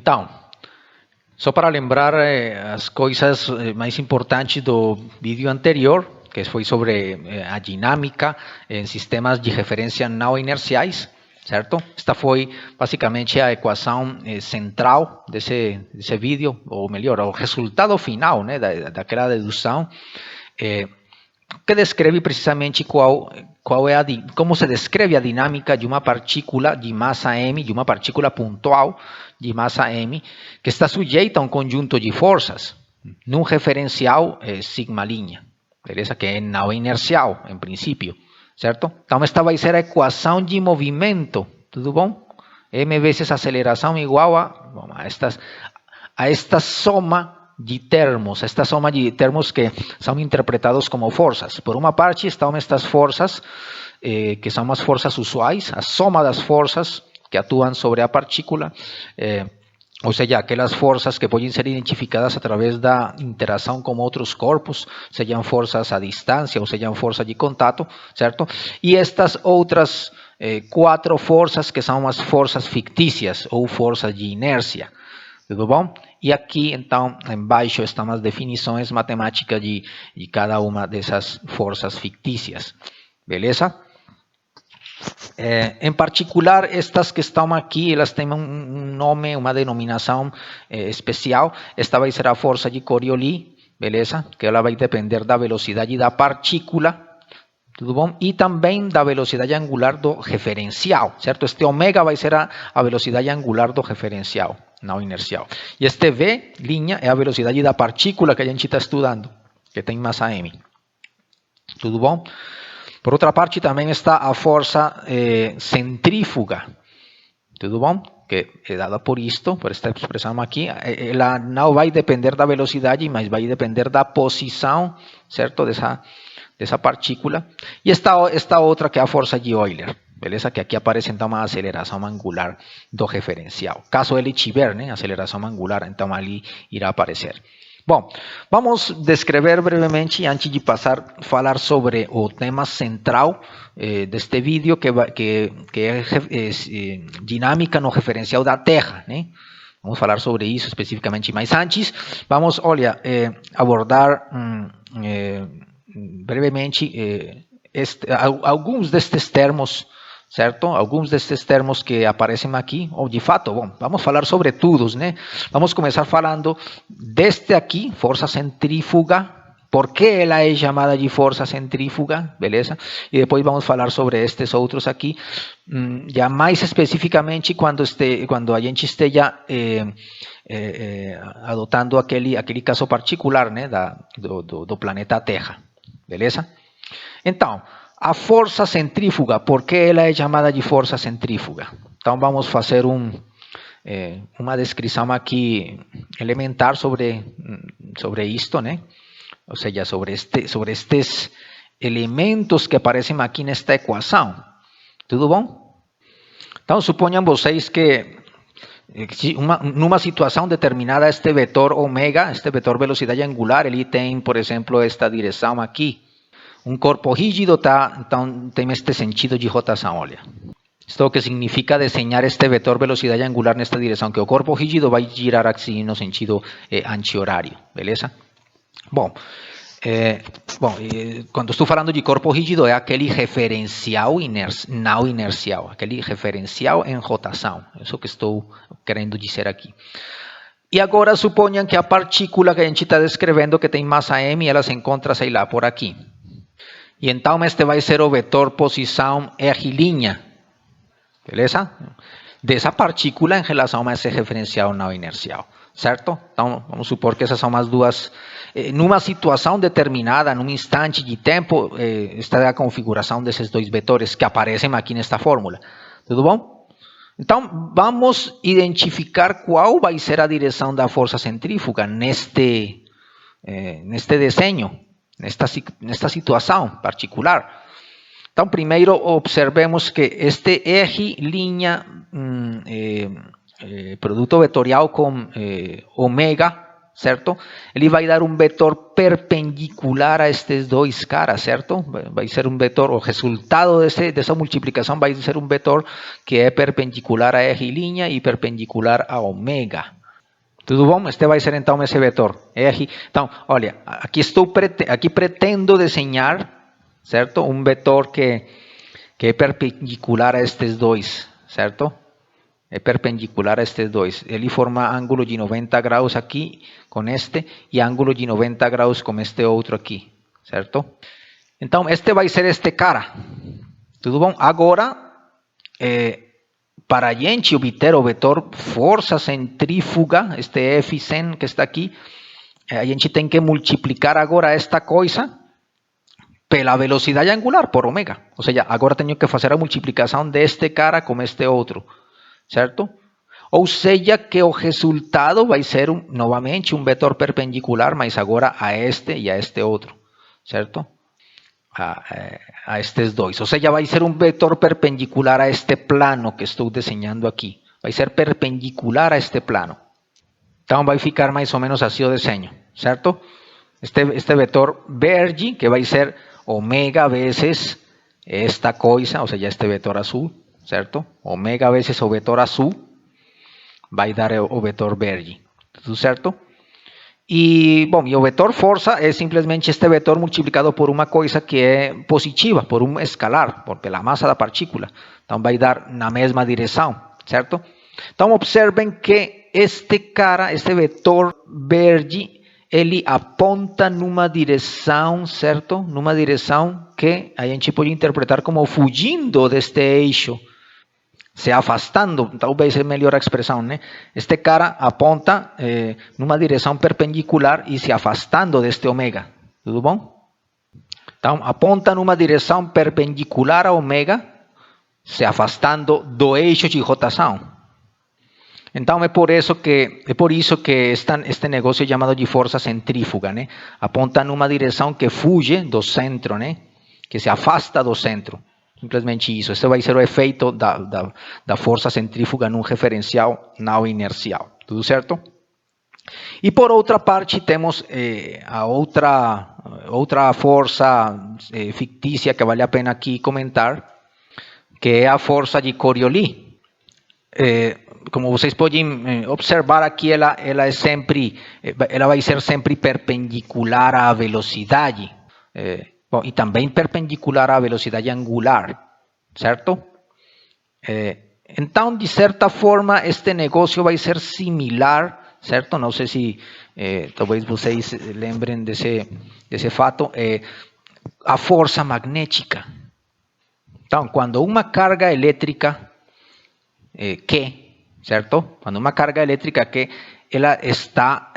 Então, só para lembrar as coisas mais importantes do vídeo anterior, que foi sobre a dinâmica em sistemas de referência não inerciais, certo? Esta foi basicamente a equação central desse vídeo, ou melhor, o resultado final, né, daquela dedução, que descreve precisamente como se descreve a dinâmica de uma partícula de massa m, de uma partícula pontual de massa m, que está sujeita a um conjunto de forças, num referencial sigma linha, beleza? Que é não inercial, em princípio, certo? Então, esta vai ser a equação de movimento, tudo bom? M vezes aceleração igual a esta soma de termos, que são interpretados como forças. Por uma parte estão estas forças, que são as forças usuais, a soma das forças que atuam sobre a partícula, ou seja, aquelas forças que podem ser identificadas através da interação com outros corpos, sejam forças à distância ou sejam forças de contato, certo? E estas outras quatro forças que são as forças fictícias ou forças de inércia. Tudo bom? E aqui, então, embaixo estão as definições matemáticas de cada uma dessas forças fictícias. Beleza? Em particular, estas que estão aqui, elas têm um nome, uma denominação especial. Esta vai ser a força de Coriolis, beleza? Que ela vai depender da velocidade da partícula. Tudo bom? E também da velocidade angular do referencial, certo? Este ômega vai ser a velocidade angular do referencial, não inercial. E este V', é a velocidade da partícula que a gente está estudando, que tem massa m. Tudo bom? Por outra parte, também está a força centrífuga. Tudo bom? Que é dada por isto, por esta expressão aqui. Ela não vai depender da velocidade, mas vai depender da posição, certo? Dessa partícula. E esta outra que é a força de Euler, beleza? Que aqui aparece então a aceleração angular do referencial. Caso ele tiver, né, aceleração angular, então ali irá aparecer. Bom, vamos descrever brevemente, antes de falar sobre o tema central deste vídeo, que é dinâmica no referencial da Terra, né? Vamos falar sobre isso especificamente, mas antes vamos, abordar brevemente alguns destes termos, certo? Alguns destes termos que aparecem aqui, ou de fato, bom, vamos falar sobre todos, né? Vamos começar falando deste aqui, força centrífuga. Por que ela é chamada de força centrífuga, beleza? E depois vamos falar sobre estes outros aqui, já mais especificamente quando a gente esteja adotando aquele caso particular, né, do planeta Terra, beleza? Então, a força centrífuga, por que ela é chamada de força centrífuga? Então, vamos fazer uma descrição aqui elementar sobre isto, né? Ou seja, sobre estes elementos que aparecem aqui nesta equação. Tudo bom? Então, suponham vocês que numa situação determinada, este vetor ômega, este vetor velocidade angular, ele tem, por exemplo, esta direção aqui. Um corpo rígido então tem este sentido de rotação, olha. Isto é o que significa desenhar este vetor velocidade angular nesta direção, que o corpo rígido vai girar assim no sentido anti-horário, beleza? Bom, quando estou falando de corpo rígido, é aquele referencial não inercial, aquele referencial em rotação, é isso que estou querendo dizer aqui. E agora suponham que a partícula que a gente está descrevendo, que tem massa m, ela se encontra, sei lá, por aqui. E então este vai ser o vetor posição R', beleza? Dessa partícula em relação a esse referencial não inercial, certo? Então, vamos supor que essas são as duas. Numa situação determinada, num instante de tempo, esta é a configuração desses dois vetores que aparecem aqui nesta fórmula. Tudo bom? Então, vamos identificar qual vai ser a direção da força centrífuga neste desenho, nesta situação particular. Então, primeiro observemos que este R' produto vetorial com ômega, certo? Ele vai dar um vetor perpendicular a estes dois caras, certo? Vai ser um vetor, o resultado dessa multiplicação vai ser um vetor que é perpendicular a R' e perpendicular a ômega. Tudo bom? Este vai ser então esse vetor. Então, olha, aqui pretendo desenhar, certo? Um vetor que é perpendicular a estes dois, certo? É perpendicular a estes dois. Ele forma ângulo de 90 graus aqui com este e ângulo de 90 graus com este outro aqui, certo? Então, este vai ser este cara. Tudo bom? Agora, para a gente obter o vetor força centrífuga, este F100 que está aqui, a gente tem que multiplicar agora esta coisa pela velocidade angular, por ômega. Ou seja, agora tenho que fazer a multiplicação deste cara com este outro, certo? Ou seja, que o resultado vai ser novamente um vetor perpendicular, mas agora a este e a este outro, certo? A estes dois. Ou seja, vai ser um vetor perpendicular a este plano que estou desenhando aqui. Vai ser perpendicular a este plano. Então vai ficar mais ou menos assim o desenho, certo? Este vetor verde, que vai ser ômega vezes esta coisa, ou seja, este vetor azul, certo? Ômega vezes o vetor azul vai dar o vetor verde, tudo certo? E, bom, e o vetor força é simplesmente este vetor multiplicado por uma coisa que é positiva, por um escalar, pela massa da partícula. Então vai dar na mesma direção, certo? Então observem que este vetor verde, ele aponta numa direção, certo? Numa direção que a gente pode interpretar como fugindo deste eixo, se afastando, talvez é melhor a expressão, né? Este cara aponta numa direção perpendicular e se afastando deste ômega, tudo bom? Então, aponta numa direção perpendicular a ômega, se afastando do eixo de rotação. Então, é por isso que este negócio é chamado de força centrífuga, né? Aponta numa direção que fuge do centro, né? Que se afasta do centro. Simplesmente isso. Esse vai ser o efeito da força centrífuga num referencial não inercial. Tudo certo? E por outra parte, temos a outra força fictícia que vale a pena aqui comentar, que é a força de Coriolis. Como vocês podem observar aqui, ela vai ser sempre perpendicular à velocidade. Bom, e também perpendicular à velocidade angular, certo? Então, de certa forma, este negócio vai ser similar, certo? Não sei se talvez vocês lembrem desse fato, a força magnética. Então, quando uma carga elétrica certo? Quando uma carga elétrica ela está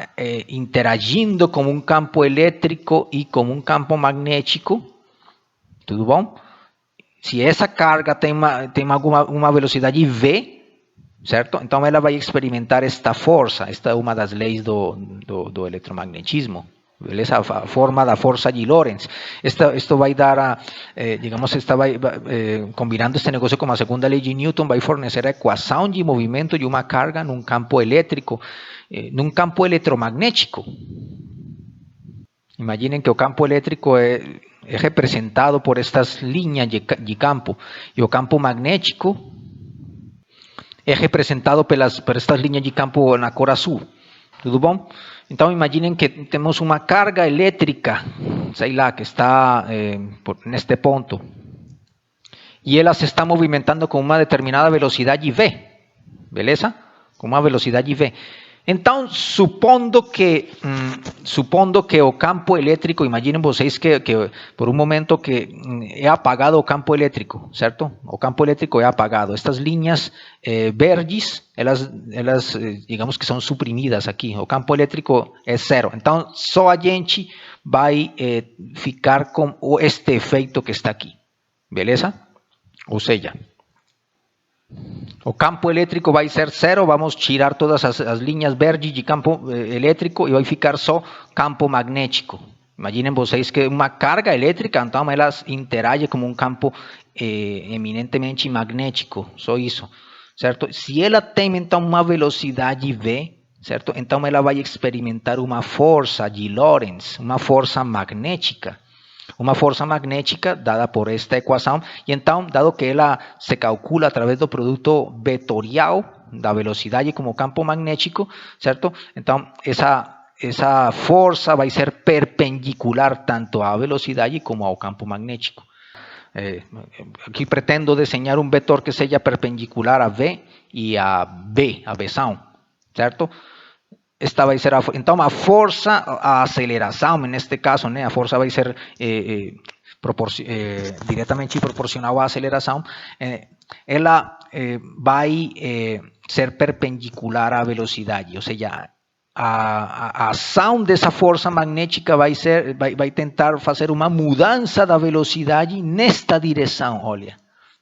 interagindo com um campo elétrico e com um campo magnético, tudo bom? Se essa carga tem uma velocidade v, certo? Então ela vai experimentar esta força. Esta é uma das leis do eletromagnetismo. Beleza? A forma da força de Lorentz. Esto vai dar, digamos, combinando este negócio com a segunda lei de Newton, vai fornecer a equação de movimento de uma carga num campo elétrico, num campo eletromagnético. Imaginem que o campo elétrico é representado por estas linhas de campo, e o campo magnético é representado por estas linhas de campo na cor azul. Tudo bom? Então, imaginem que temos uma carga elétrica, sei lá, que está neste ponto, e ela se está movimentando com uma determinada velocidade v, beleza? Com uma velocidade v. Então, supondo que o campo elétrico, imaginem vocês que por um momento que é apagado o campo elétrico, certo? O campo elétrico é apagado. Estas linhas verdes, elas digamos que são suprimidas aqui. O campo elétrico é zero. Então, só a gente vai ficar com este efeito que está aqui, beleza? Ou seja, o campo elétrico vai ser zero, vamos tirar todas as linhas verdes de campo elétrico e vai ficar só campo magnético. Imaginem vocês que uma carga elétrica, então ela interage como um campo eminentemente magnético, só isso, certo? Se ela tem então uma velocidade v, certo? Então ela vai experimentar uma força de Lorentz, uma força magnética. Uma força magnética dada por esta equação, e então, dado que ela se calcula através do produto vetorial da velocidade como campo magnético, certo? Então, essa força vai ser perpendicular tanto à velocidade como ao campo magnético. Aqui pretendo desenhar um vetor que seja perpendicular a V e a B, a Bção, certo? Esta vai ser então a força, a aceleração, neste caso, né, a força vai ser diretamente proporcional à aceleração, ela vai ser perpendicular à velocidade, ou seja, a ação dessa força magnética vai tentar fazer uma mudança da velocidade nesta direção, olha,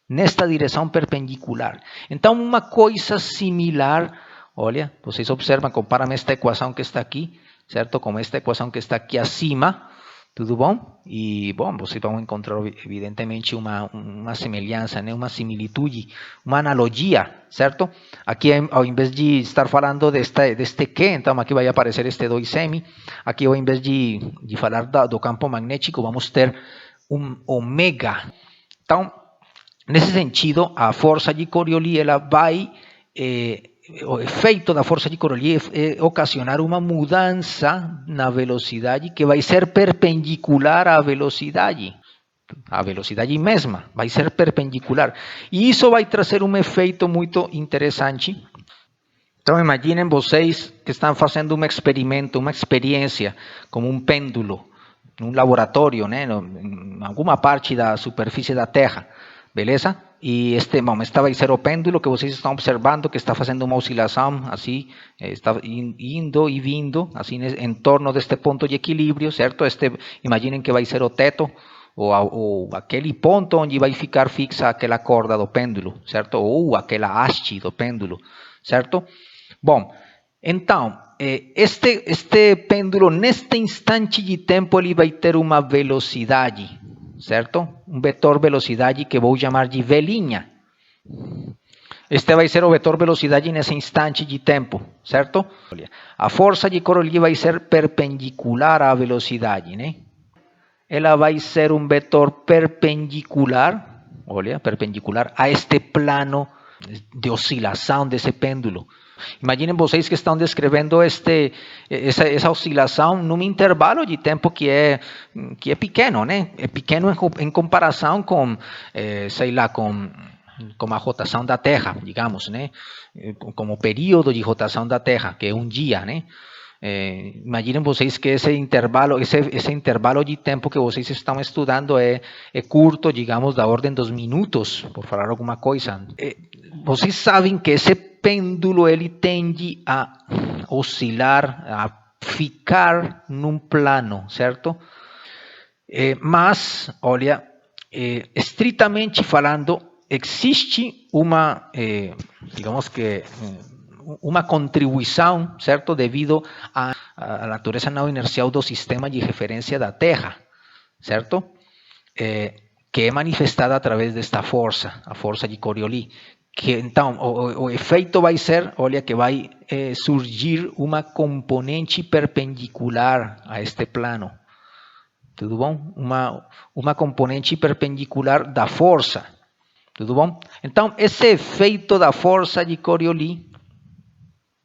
nesta direção perpendicular. Então, uma coisa similar. Olha, vocês observam, comparam esta equação que está aqui, certo? Com esta equação que está aqui acima, tudo bom? E, bom, vocês vão encontrar, evidentemente, uma semelhança, né? Uma similitude, uma analogia, certo? Aqui, ao invés de estar falando deste Q, então aqui vai aparecer este 2m, aqui, ao invés de falar do campo magnético, vamos ter um ômega. Então, nesse sentido, a força de Coriolis, ela vai... o efeito da força de Coriolis é ocasionar uma mudança na velocidade que vai ser perpendicular à velocidade. A velocidade mesma vai ser perpendicular. E isso vai trazer um efeito muito interessante. Então, imaginem vocês que estão fazendo um experimento, uma experiência, como um pêndulo, num laboratório, né, em alguma parte da superfície da Terra, beleza? E este vai ser o pêndulo que vocês estão observando, que está fazendo uma oscilação, assim, está indo e vindo, assim, em torno deste ponto de equilíbrio, certo? Imaginem que vai ser o teto, ou aquele ponto onde vai ficar fixa aquela corda do pêndulo, certo? Ou aquela haste do pêndulo, certo? Bom, então, este pêndulo, neste instante de tempo, ele vai ter uma velocidade, certo? Um vetor velocidade que vou chamar de V'. Este vai ser o vetor velocidade nesse instante de tempo, certo? A força de Coriolis vai ser perpendicular à velocidade, né? Ela vai ser um vetor perpendicular, olha, perpendicular a este plano de oscilação desse pêndulo. Imaginem vocês que estão descrevendo essa oscilação num intervalo de tempo que é pequeno, né? É pequeno em comparação com, sei lá, com a rotação da Terra, digamos, né? Como o período de rotação da Terra, que é um dia, né? Imaginem vocês que esse intervalo de tempo que vocês estão estudando é curto, digamos, da ordem dos minutos, por falar alguma coisa. Vocês sabem que esse pêndulo ele tende a oscilar, a ficar num plano, certo? Mas, olha, estritamente falando, existe uma, digamos que, uma contribuição, certo, devido à natureza não inercial do sistema de referência da Terra, certo? Que é manifestada através desta força, a força de Coriolis. Que então o efeito vai ser, olha, que vai surgir uma componente perpendicular a este plano, tudo bom? Uma componente perpendicular da força, tudo bom? Então esse efeito da força de Coriolis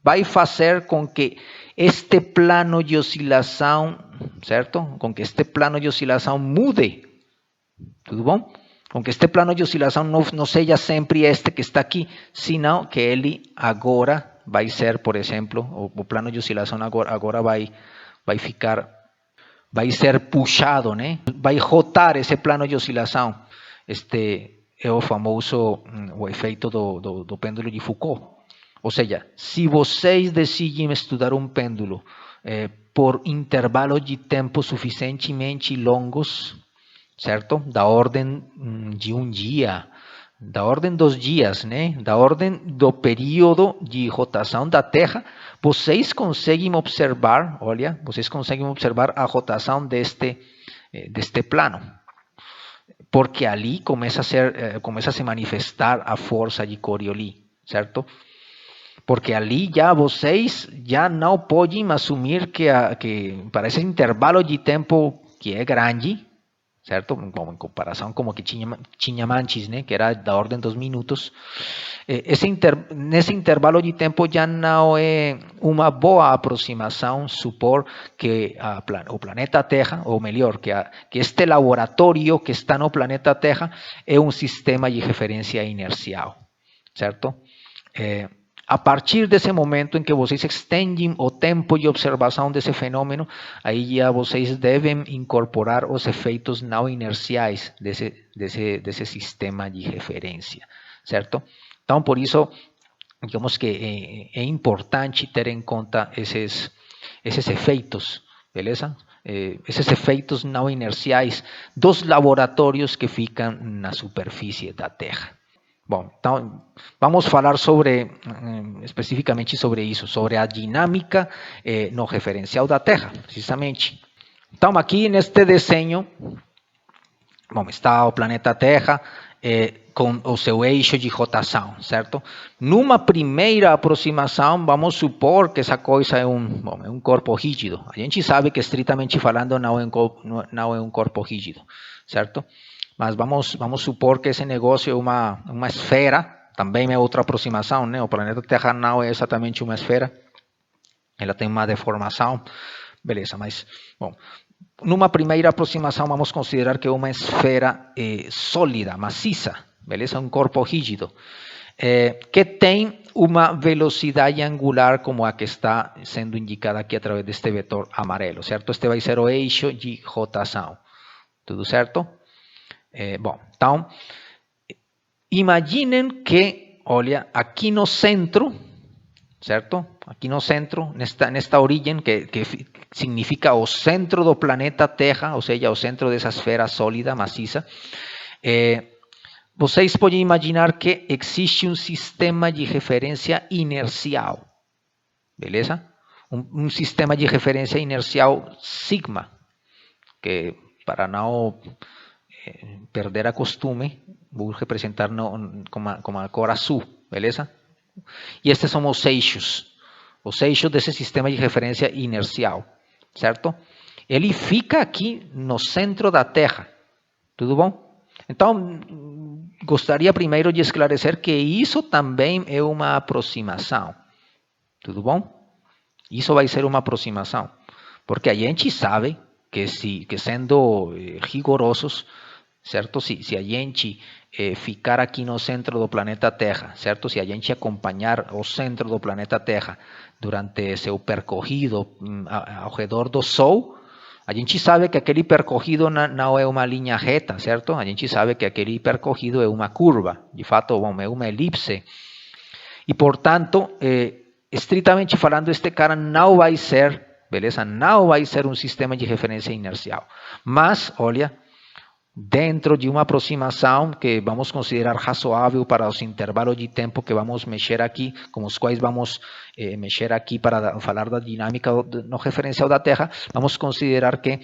vai fazer com que este plano de oscilação, certo? Com que este plano de oscilação mude, tudo bom? Com que este plano de oscilação não seja sempre este que está aqui, senão que ele agora vai ser, por exemplo, o plano de oscilação agora vai ser puxado, né? Vai rotar esse plano de oscilação. Este é o famoso o efeito do pêndulo de Foucault. Ou seja, se vocês decidem estudar um pêndulo por intervalos de tempo suficientemente longos, certo? Da ordem de um dia, da ordem dos dias, né? Da ordem do período de rotação da Terra, vocês conseguem observar, olha, vocês conseguem observar a rotação deste plano, porque ali começa a se manifestar a força de Coriolis, certo? porque ali já vocês já não podem assumir que para esse intervalo de tempo que é grande, certo? Bom, em comparação com o que tinha antes, né? Que era da ordem dos minutos. Nesse intervalo de tempo já não é uma boa aproximação supor que o planeta Terra, ou melhor, que este laboratório que está no planeta Terra é um sistema de referência inercial, certo? A partir desse momento em que vocês estendem o tempo de observação desse fenômeno, aí já vocês devem incorporar os efeitos não inerciais desse sistema de referência, certo? Então, por isso, digamos que é importante ter em conta esses efeitos, beleza? Esses efeitos não inerciais dos laboratórios que ficam na superfície da Terra. Bom, então vamos falar especificamente sobre isso, sobre a dinâmica no referencial da Terra, precisamente. Então, aqui neste desenho, bom, está o planeta Terra com o seu eixo de rotação, certo? Numa primeira aproximação, vamos supor que essa coisa é um corpo rígido. A gente sabe que, estritamente falando, não é um corpo rígido, certo? Mas vamos supor que esse negócio é uma esfera, também é outra aproximação, né? O planeta Terra não é exatamente uma esfera, ela tem uma deformação, beleza, mas, bom, numa primeira aproximação vamos considerar que é uma esfera sólida, maciça, beleza? Um corpo rígido, que tem uma velocidade angular como a que está sendo indicada aqui através deste vetor amarelo, certo? Este vai ser o eixo de rotação, tudo certo? Bom, então, imaginem que, olha, aqui no centro, certo? Aqui no centro, nesta origem, que significa o centro do planeta Terra, ou seja, o centro dessa esfera sólida, maciça, vocês podem imaginar que existe um sistema de referência inercial, beleza? Um sistema de referência inercial sigma, que para não perder a costume, vou representar com a cor azul, beleza? E estes são os eixos desse sistema de referência inercial, certo? Ele fica aqui no centro da Terra, tudo bom? Então, gostaria primeiro de esclarecer que isso também é uma aproximação, tudo bom? Isso vai ser uma aproximação, porque a gente sabe que sendo rigorosos, certo? Se a gente ficar aqui no centro do planeta Terra, certo? Se a gente acompanhar o centro do planeta Terra durante seu percorrido ao redor do Sol, a gente sabe que aquele percorrido não é uma linha reta, certo? A gente sabe que aquele percorrido é uma curva, de fato, bom, é uma elipse. E, portanto, estritamente falando, este cara não vai ser, beleza? Não vai ser um sistema de referência inercial. Mas, olha, dentro de uma aproximação que vamos considerar razoável para os intervalos de tempo que vamos mexer aqui, com os quais vamos mexer aqui para falar da dinâmica no referencial da Terra, vamos considerar que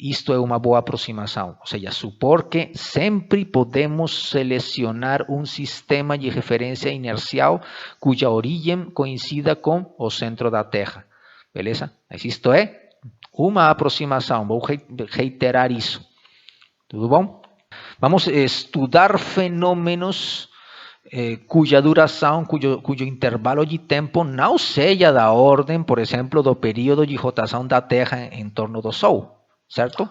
isto é uma boa aproximação, ou seja, supor que sempre podemos selecionar um sistema de referência inercial cuja origem coincida com o centro da Terra, beleza? Mas isto é uma aproximação, vou reiterar isso. Tudo bom? Vamos estudar fenômenos cuja duração, cujo intervalo de tempo não seja da ordem, por exemplo, do período de rotação da Terra em torno do Sol, certo?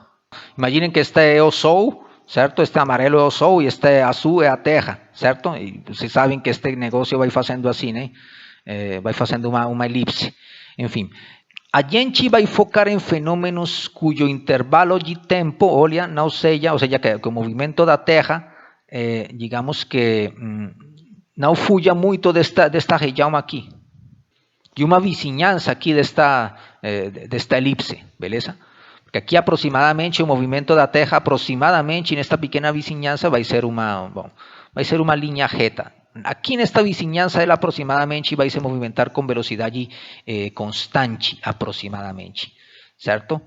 Imaginem que este é o Sol, certo? Este amarelo é o Sol e este azul é a Terra, certo? E vocês sabem que este negócio vai fazendo assim, né? Vai fazendo uma elipse. Enfim, a gente vai focar em fenômenos cujo intervalo de tempo, olha, não seja, ou seja, que o movimento da Terra, digamos que não fuja muito desta região aqui, de uma vizinhança aqui desta elipse, beleza? Porque aqui aproximadamente o movimento da Terra, aproximadamente nesta pequena vizinhança, vai ser uma linha reta. Aqui nesta vizinhança, ela aproximadamente vai se movimentar com velocidade constante, aproximadamente, certo?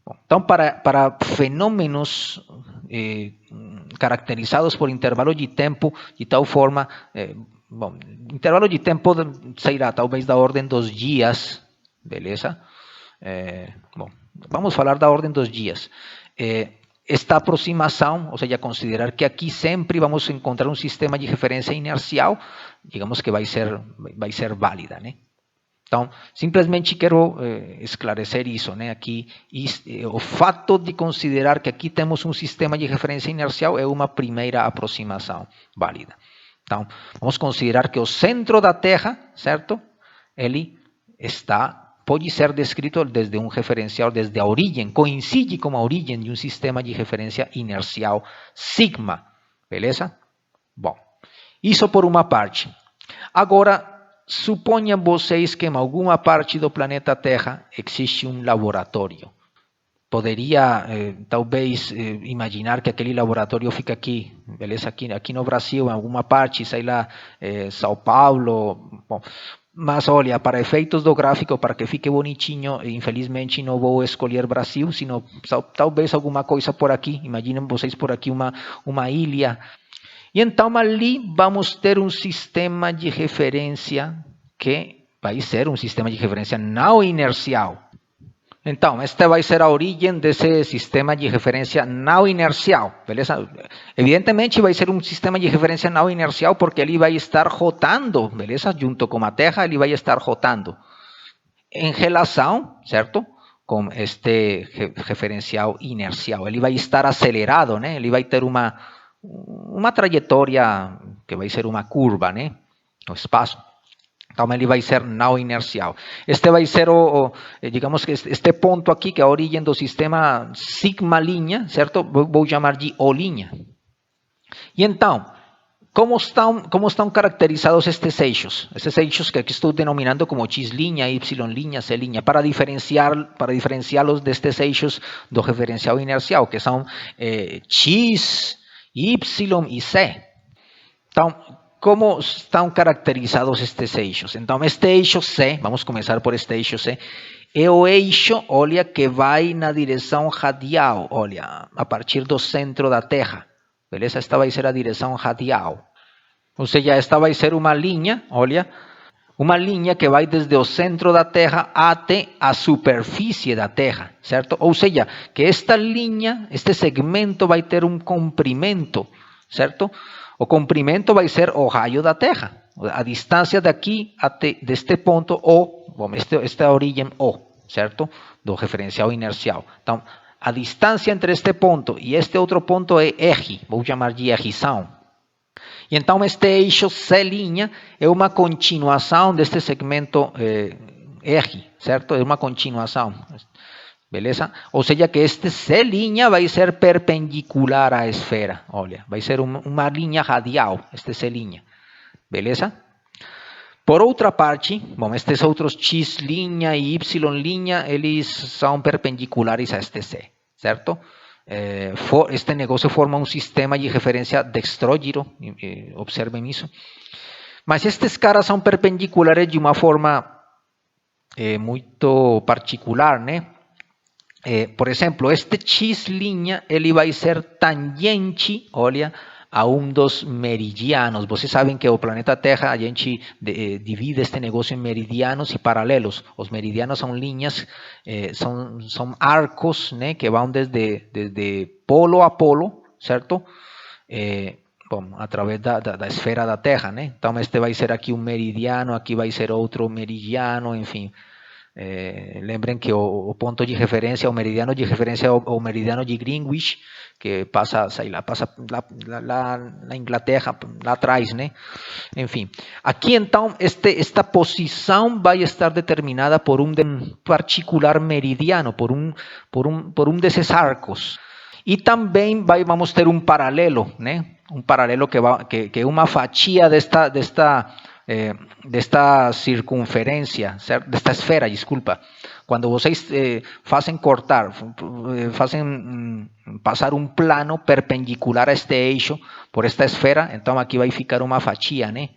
Bom, então, para fenômenos caracterizados por intervalos de tempo de tal forma, bom, intervalo de tempo, sei lá, talvez da ordem dos dias, beleza? Bom, vamos falar da ordem dos dias. Esta aproximação, ou seja, considerar que aqui sempre vamos encontrar um sistema de referência inercial, digamos que vai ser válida, né? Então, simplesmente quero esclarecer isso, né? Aqui, o fato de considerar que aqui temos um sistema de referência inercial é uma primeira aproximação válida. Então, vamos considerar que o centro da Terra, certo? Ele pode ser descrito desde um referencial, desde a origem, coincide com a origem de um sistema de referência inercial sigma, beleza? Bom, isso por uma parte. Agora, suponham vocês que em alguma parte do planeta Terra existe um laboratório. Poderia, talvez, imaginar que aquele laboratório fica aqui, beleza? Aqui no Brasil, em alguma parte, sei lá, São Paulo. Bom, mas, olha, para efeitos do gráfico, para que fique bonitinho, infelizmente não vou escolher Brasil, sino talvez alguma coisa por aqui. Imaginem vocês por aqui uma ilha. E então ali vamos ter um sistema de referência que vai ser um sistema de referência não inercial. Então, esta vai ser a origem desse sistema de referência não inercial, beleza? Evidentemente vai ser um sistema de referência não inercial porque ele vai estar rotando, beleza? Junto com a Terra, ele vai estar rotando em relação, certo? Com este referencial inercial. Ele vai estar acelerado, né? Ele vai ter uma trajetória que vai ser uma curva, né? No espaço. Então, ele vai ser não inercial. Este vai ser, digamos que este ponto aqui, que é a origem do sistema sigma linha, certo? Vou chamar de O linha. E então, como estão caracterizados estes eixos? Estes eixos que aqui estou denominando como X linha, Y linha, C linha, para diferenciá-los destes eixos do referencial inercial, que são X, Y e C. Então, como estão caracterizados estes eixos? Então, este eixo C, vamos começar por este eixo C, é o eixo, olha, que vai na direção radial, olha, a partir do centro da Terra. Beleza? Esta vai ser a direção radial. Ou seja, esta vai ser uma linha, olha, uma linha que vai desde o centro da Terra até a superfície da Terra, certo? Ou seja, que esta linha, este segmento vai ter um comprimento, certo? O comprimento vai ser o raio da Terra. A distância daqui até deste ponto O, bom, esta é a origem O, certo? Do referencial inercial. Então, a distância entre este ponto e este outro ponto é R, vou chamar de R-ção. E então este eixo C' é uma continuação deste segmento R, certo? É uma continuação. Beleza? Ou seja, que este C' vai ser perpendicular à esfera. Olha, vai ser uma linha radial, este C'. Beleza? Por outra parte, bom, estes outros X' e Y', eles são perpendiculares a este C, certo? Este negócio forma um sistema de referência dextrógiro, observem isso. Mas estes caras são perpendiculares de uma forma muito particular, né? Por exemplo, este X' ele vai ser tangente, olha, a um dos meridianos. Vocês sabem que o planeta Terra, a gente divide este negócio em meridianos e paralelos. Os meridianos são linhas, são arcos, né, que vão desde polo a polo, certo? Bom, através da esfera da Terra, né? Então, este vai ser aqui um meridiano, aqui vai ser outro meridiano, enfim. Lembrem que o ponto de referência, o meridiano de referência é o meridiano de Greenwich, que passa, sei lá, passa lá na Inglaterra, lá atrás, né? Enfim, aqui então, esta posição vai estar determinada por um particular meridiano, por um desses arcos. E também vamos ter um paralelo, né? Um paralelo que é uma fatia desta circunferência, certo? Desta esfera, desculpa. Quando vocês fazem passar um plano perpendicular a este eixo por esta esfera, então aqui vai ficar uma fatia, né?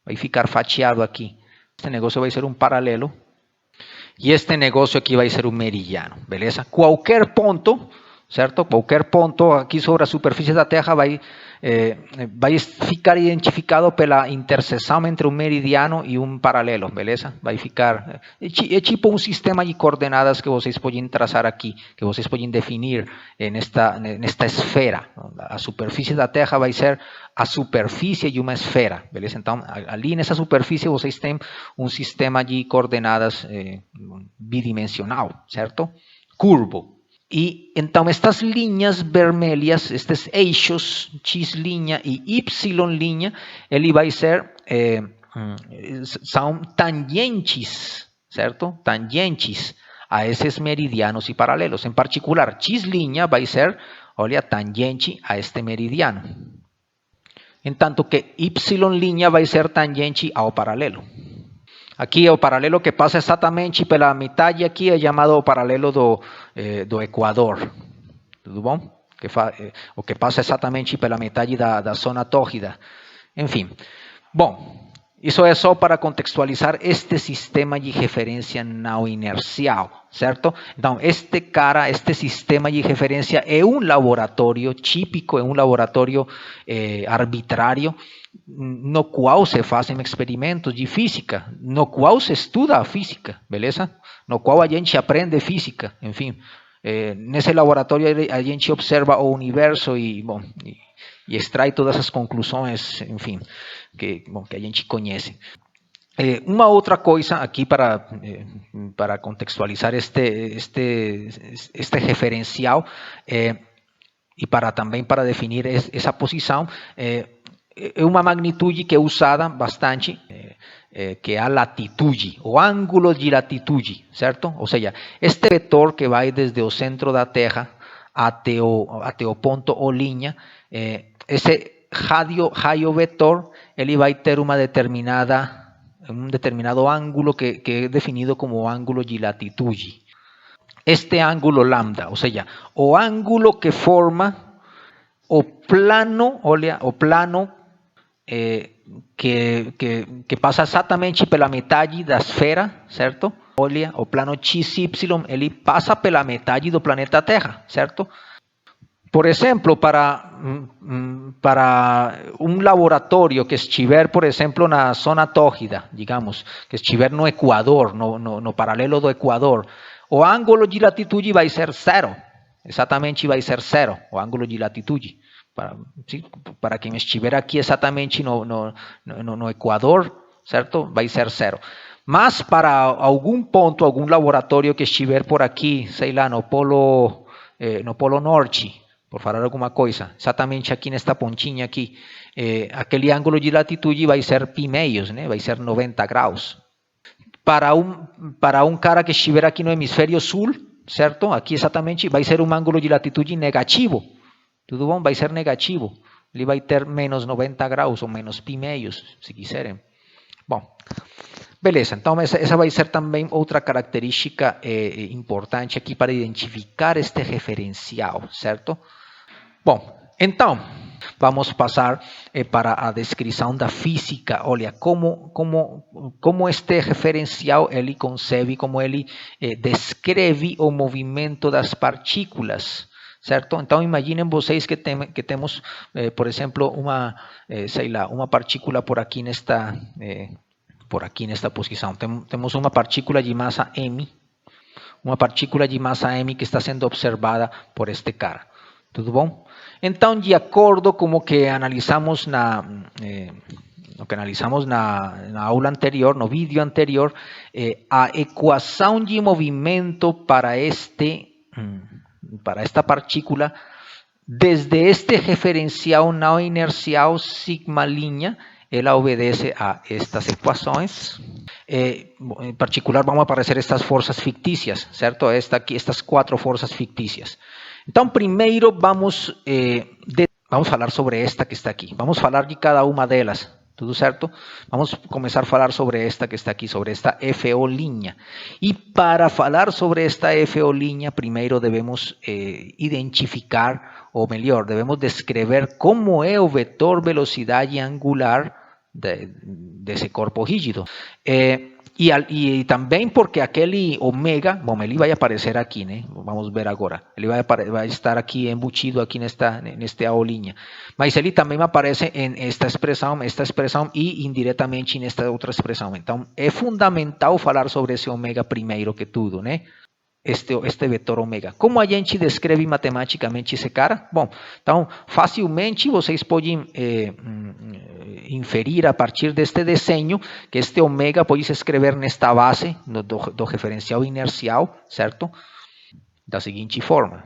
Vai ficar fatiado aqui. Este negócio vai ser um paralelo e este negócio aqui vai ser um meridiano, beleza? Qualquer ponto certo? Qualquer ponto aqui sobre a superfície da Terra vai ficar identificado pela interseção entre um meridiano e um paralelo, beleza? Vai ficar... É tipo um sistema de coordenadas que vocês podem traçar aqui, que vocês podem definir nesta esfera. A superfície da Terra vai ser a superfície de uma esfera, beleza? Então, ali nessa superfície vocês têm um sistema de coordenadas bidimensional, certo? Curvo. E então estas linhas vermelhas, estes eixos x' e y', ele vai ser são tangentes, certo? Tangentes a esses meridianos e paralelos. Em particular, x' vai ser, olha, tangente a este meridiano. Enquanto que y' vai ser tangente ao paralelo. Aqui o paralelo que passa exatamente pela metade aqui é chamado o paralelo do Equador, tudo bom? O que passa exatamente pela metade da zona tórrida. Enfim, bom, isso é só para contextualizar este sistema de referência não inercial, certo? Então, este sistema de referência é um laboratório típico, é um laboratório arbitrário, no qual se fazem experimentos de física, no qual se estuda a física, beleza? No qual a gente aprende física, enfim. Nesse laboratório a gente observa o universo e extrai todas as conclusões, enfim, que a gente conhece. Uma outra coisa aqui para contextualizar este referencial e também para definir essa posição, é uma magnitude que é usada bastante, que é a latitude, o ângulo de latitude, certo? Ou seja, este vetor que vai desde o centro da Terra até o ponto O', esse raio vetor, ele vai ter um determinado ângulo que é definido como o ângulo de latitude. Este ângulo lambda, ou seja, o ângulo que forma o plano, olha, o plano que passa exatamente pela metade da esfera, certo? Olha, o plano XY, ele passa pela metade do planeta Terra, certo? Por exemplo, para um laboratório que estiver, por exemplo, na zona tórrida, digamos, que estiver no Equador, no paralelo do Equador, o ângulo de latitude vai ser zero, exatamente vai ser zero, o ângulo de latitude. Para quem estiver aqui exatamente no Equador, certo? Vai ser zero. Mas para algum ponto, algum laboratório que estiver por aqui, sei lá, no Polo Norte, por falar alguma coisa, exatamente aqui nesta pontinha aqui, aquele ângulo de latitude vai ser π meios, né? Vai ser 90 graus. Para um cara que estiver aqui no hemisfério sul, certo? Aqui exatamente vai ser um ângulo de latitude negativo. Tudo bom? Vai ser negativo. Ele vai ter menos 90 graus ou menos π meios, se quiserem. Bom, beleza. Então, essa vai ser também outra característica importante aqui para identificar este referencial, certo? Bom, então, vamos passar para a descrição da física. Olha, como este referencial ele concebe, como ele descreve o movimento das partículas. Certo? Então, imaginem vocês que temos, por exemplo, uma partícula por aqui nesta posição. Temos uma partícula de massa m, que está sendo observada por este cara. Tudo bom? Então, de acordo com o que analisamos na aula anterior, no vídeo anterior, a equação de movimento para esta partícula, desde este referencial não inercial sigma', ela obedece a estas equações. Em particular, vão aparecer estas forças fictícias, certo? Estas 4 forças fictícias. Então, primeiro vamos falar sobre esta que está aqui. Vamos falar de cada uma delas. Tudo certo? Vamos começar a falar sobre esta que está aqui, sobre esta FO'. E para falar sobre esta FO', primeiro devemos identificar, ou melhor, devemos descrever como é o vetor velocidade angular desse corpo rígido. E também porque aquele ômega, bom, ele vai aparecer aqui, né? Vamos ver agora. Ele vai estar aqui embutido aqui nesta aulinha. Mas ele também aparece nesta expressão e indiretamente nesta outra expressão. Então, é fundamental falar sobre esse ômega primeiro que tudo, né? Este vetor ômega. Como a gente descreve matematicamente esse cara? Bom, então, facilmente vocês podem inferir a partir deste desenho que este ômega pode se escrever nesta base do referencial inercial, certo? Da seguinte forma.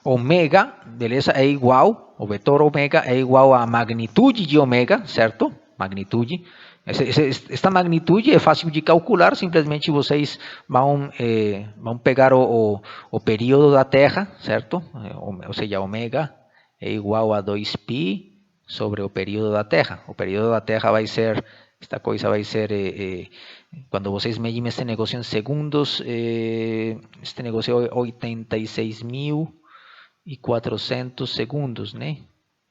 Ômega, beleza, é igual, o vetor ômega é igual à magnitude de ômega, certo? Magnitude. Esta magnitude é fácil de calcular, simplesmente vocês vão pegar o período da Terra, certo? Ou seja, ômega é igual a 2π sobre o período da Terra. O período da Terra vai ser, esta coisa vai ser, quando vocês medem este negócio em segundos, este negócio é 86.400 segundos, né?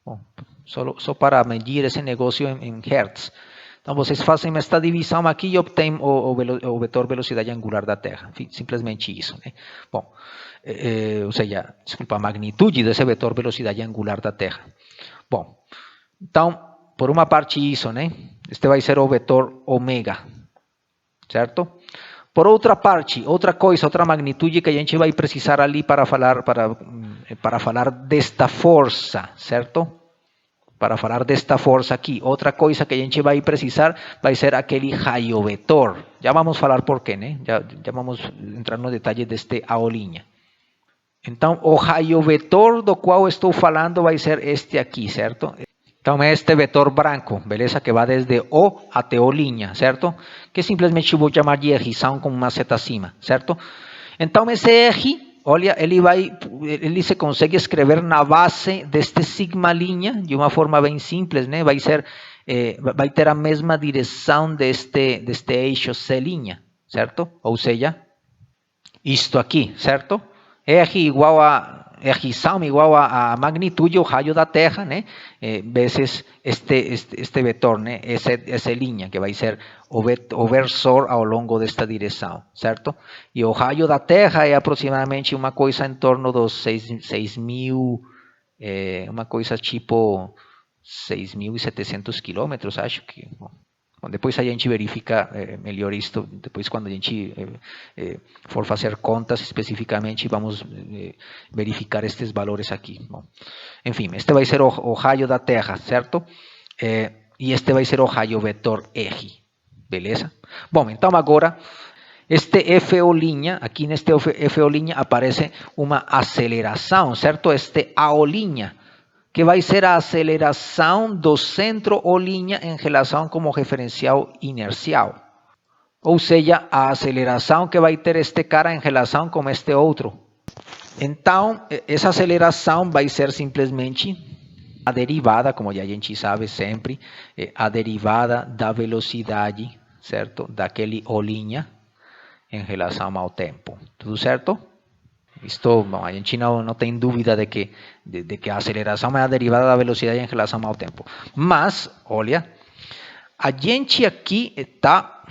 Bom, só para medir esse negócio em hertz. Então, vocês fazem esta divisão aqui e obtêm o vetor velocidade angular da Terra. Enfim, simplesmente isso, né? Bom, ou seja, desculpa, a magnitude desse vetor velocidade angular da Terra. Bom, então, por uma parte isso, né? Este vai ser o vetor ômega, certo? Por outra parte, outra coisa, outra magnitude que a gente vai precisar ali para falar desta força, certo? Para falar desta força aqui. Outra coisa que a gente vai precisar vai ser aquele raio vetor. Já vamos falar por quê, né? Já vamos entrar no detalhe deste aulinha. Então, o raio vetor do qual estou falando vai ser este aqui, certo? Então, é este vetor branco, beleza? Que vai desde O até O', certo? Que simplesmente vou chamar de ejição com uma seta acima, certo? Então, esse eje, olha, ele se consegue escrever na base deste sigma', de uma forma bem simples, né? Vai ter a mesma direção deste eixo C', certo? Ou seja, isto aqui, certo? R igual a ejição igual a magnitude, o raio da Terra, né? Vezes este vetor, né? Essa linha que vai ser o versor ao longo desta direção, certo? E o raio da Terra é aproximadamente uma coisa em torno dos 6.000, uma coisa tipo 6.700 quilômetros, acho que. Bom, depois a gente verifica melhor isto, depois quando a gente for fazer contas especificamente, vamos verificar estes valores aqui. Bom, enfim, este vai ser o raio da Terra, certo? E este vai ser o raio vetor eje, beleza? Bom, então agora, este FO', aqui neste FO' aparece uma aceleração, certo? Este AO', que vai ser a aceleração do centro O' em relação como referencial inercial. Ou seja, a aceleração que vai ter este cara em relação com este outro. Então, essa aceleração vai ser simplesmente a derivada, como a gente sabe sempre, a derivada da velocidade, certo? Daquele O' em relação ao tempo. Tudo certo? Isto, bom, a gente não tem dúvida de que a aceleração é a derivada da velocidade em relação ao tempo. Mas, olha, a gente aqui está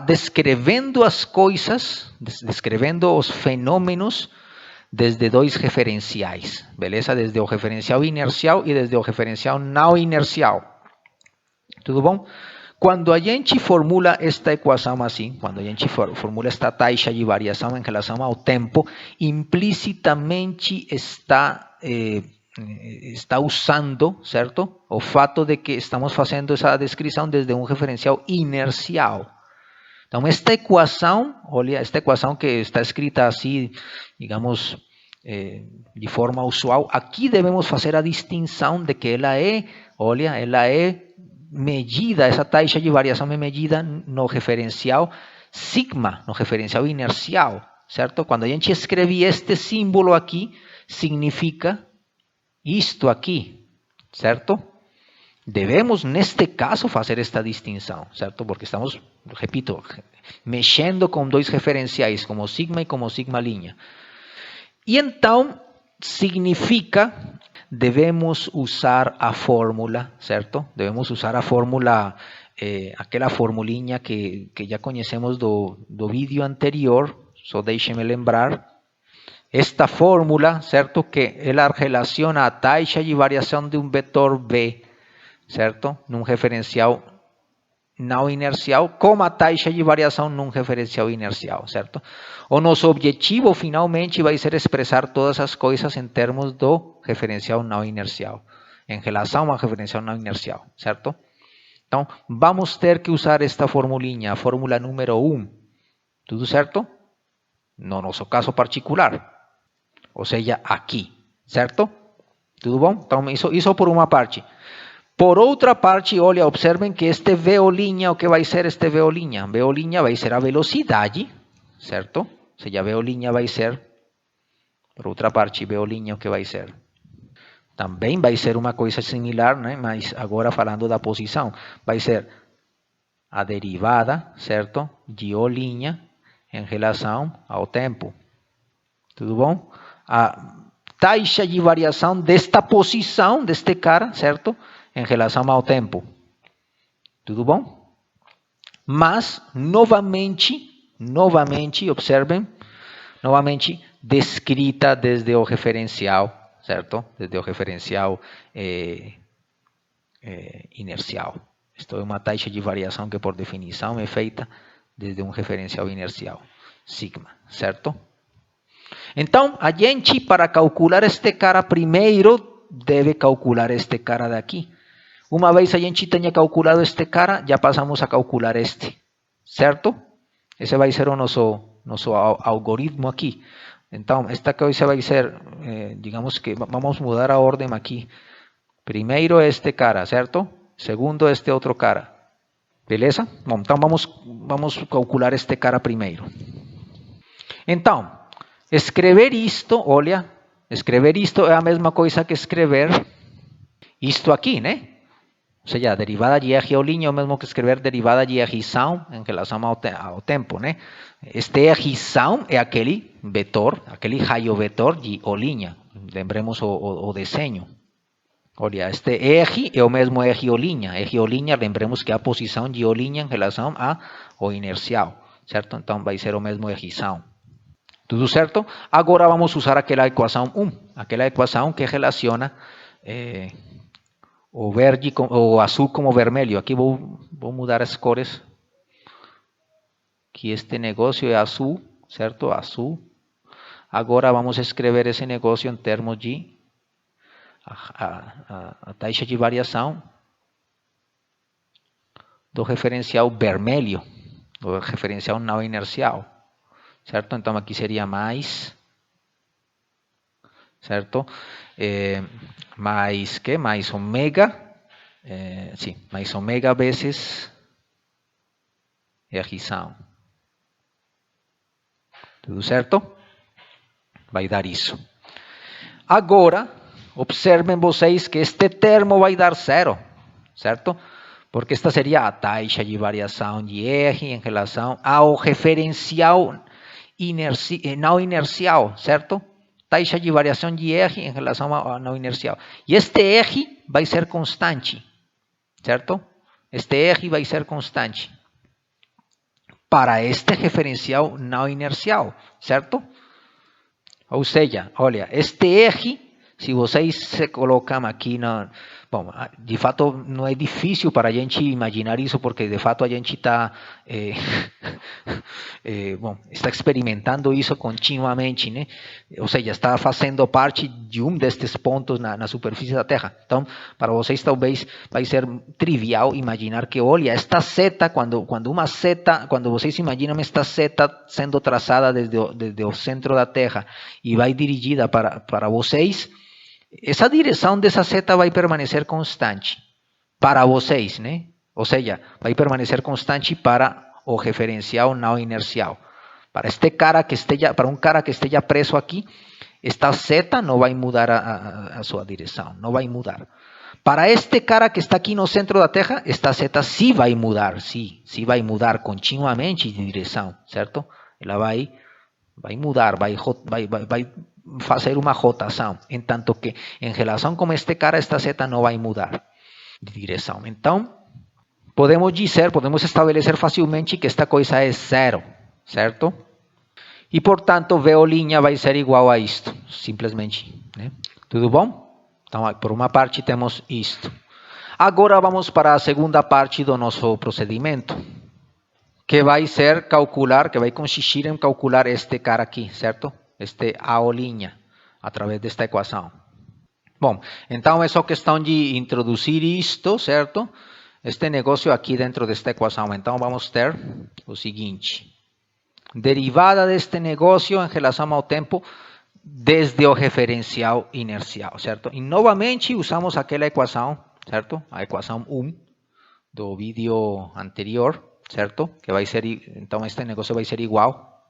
descrevendo as coisas, descrevendo os fenômenos desde dois referenciais, beleza? Desde o referencial inercial e desde o referencial não inercial. Tudo bom? Quando a gente formula esta equação assim, quando a gente formula esta taxa de variação em relação ao tempo, implicitamente está usando, certo? O fato de que estamos fazendo essa descrição desde um referencial inercial. Então, esta equação, olha, esta equação que está escrita assim, digamos, de forma usual, aqui devemos fazer a distinção de que ela é, olha, ela é medida, essa taxa de variação é medida no referencial sigma, no referencial inercial, certo? Quando a gente escreve este símbolo aqui, significa isto aqui, certo? Devemos, neste caso, fazer esta distinção, certo? Porque estamos, repito, mexendo com dois referenciais, como sigma e como sigma'. E então, significa devemos usar a fórmula, certo? Devemos usar a fórmula aquela formulinha que já conhecemos do vídeo anterior, só deixe-me lembrar. Esta fórmula, certo, que ela relaciona a taxa de variação de um vetor V, certo, num referencial não inercial com a taxa de variação num referencial inercial, certo? O nosso objetivo, finalmente, vai ser expressar todas as coisas em termos do referencial não inercial, em relação ao referencial não inercial, certo? Então, vamos ter que usar esta formulinha, a fórmula número 1, tudo certo? No nosso caso particular, ou seja, aqui, certo? Tudo bom? Então, isso por uma parte. Por outra parte, olha, observem que este VO', o que vai ser este VO'? VO' vai ser a velocidade, certo? Ou seja, VO' vai ser, por outra parte, VO', o que vai ser? Também vai ser uma coisa similar, né? Mas agora falando da posição, vai ser a derivada, certo? De O' em relação ao tempo. Tudo bom? A taxa de variação desta posição, deste cara, certo? Em relação ao tempo. Tudo bom? Mas, novamente, observem, novamente descrita desde o referencial, certo? Desde o referencial inercial. Isto é uma taxa de variação que, por definição, é feita desde um referencial inercial, sigma, certo? Então, a gente, para calcular este cara primeiro, deve calcular este cara daqui. Uma vez a gente tenha calculado este cara, já passamos a calcular este, certo? Esse vai ser o nosso algoritmo aqui. Então, esta coisa vai ser, digamos que vamos mudar a ordem aqui. Primeiro este cara, certo? Segundo este outro cara. Beleza? Bom, então vamos calcular este cara primeiro. Então, escrever isto, olha, escrever isto é a mesma coisa que escrever isto aqui, né? Ou seja, a derivada de R' é o mesmo que escrever derivada de R'ção em relação ao tempo, né? Este R'ção é aquele vetor, aquele raio vetor de O'. Lembremos o desenho. Olha, este R é o mesmo R'. R', lembremos que é a posição de O' em relação ao inercial, certo? Então vai ser o mesmo R'ção. Tudo certo? Agora vamos usar aquela equação 1, aquela equação que relaciona o verde, o azul como vermelho. Aqui vou mudar as cores. Aqui este negócio é azul, certo? Azul. Agora vamos escrever esse negócio em termos de a taxa de variação do referencial vermelho, do referencial não inercial, certo? Então aqui seria mais, certo? Mais que? Mais ômega, sim, mais ômega vezes R'ção. Tudo certo? Vai dar isso. Agora, observem vocês que este termo vai dar zero, certo? Porque esta seria a taxa de variação de R em relação ao referencial não inercial, certo? Taxa de variação de R em relação ao não inercial. E este R vai ser constante, certo? Este R vai ser constante para este referencial não inercial, certo? Ou seja, olha, este R, se vocês se colocam aqui, bom, de fato não é difícil para a gente imaginar isso, porque de fato a gente está está experimentando isso continuamente, né? Ou seja, está fazendo parte de destes pontos na superfície da Terra. Então, para vocês talvez vai ser trivial imaginar que, olha, esta seta, quando vocês imaginam esta seta sendo traçada desde o centro da Terra e vai dirigida para vocês, essa direção dessa seta vai permanecer constante para vocês, né? Ou seja, vai permanecer constante para o referencial não inercial. Para um cara que esteja preso aqui, esta seta não vai mudar a sua direção, não vai mudar. Para este cara que está aqui no centro da Terra, esta seta sim vai mudar, sim vai mudar continuamente de direção, certo? Ela vai mudar, vai fazer uma rotação, enquanto que em relação com este cara, esta seta não vai mudar de direção. Então, podemos estabelecer facilmente que esta coisa é zero, certo? E, portanto, V' vai ser igual a isto, simplesmente. Né? Tudo bom? Então, por uma parte, temos isto. Agora, vamos para a segunda parte do nosso procedimento, que vai ser calcular, que vai consistir em calcular este cara aqui, certo? Este A', através desta equação. Bom, então é só questão de introduzir isto, certo? Este negócio aqui dentro desta equação. Então, vamos ter o seguinte. Derivada deste negócio em relação ao tempo desde o referencial inercial, certo? E novamente usamos aquela equação, certo? A equação 1 do vídeo anterior, certo? Que vai ser, então este negócio vai ser igual.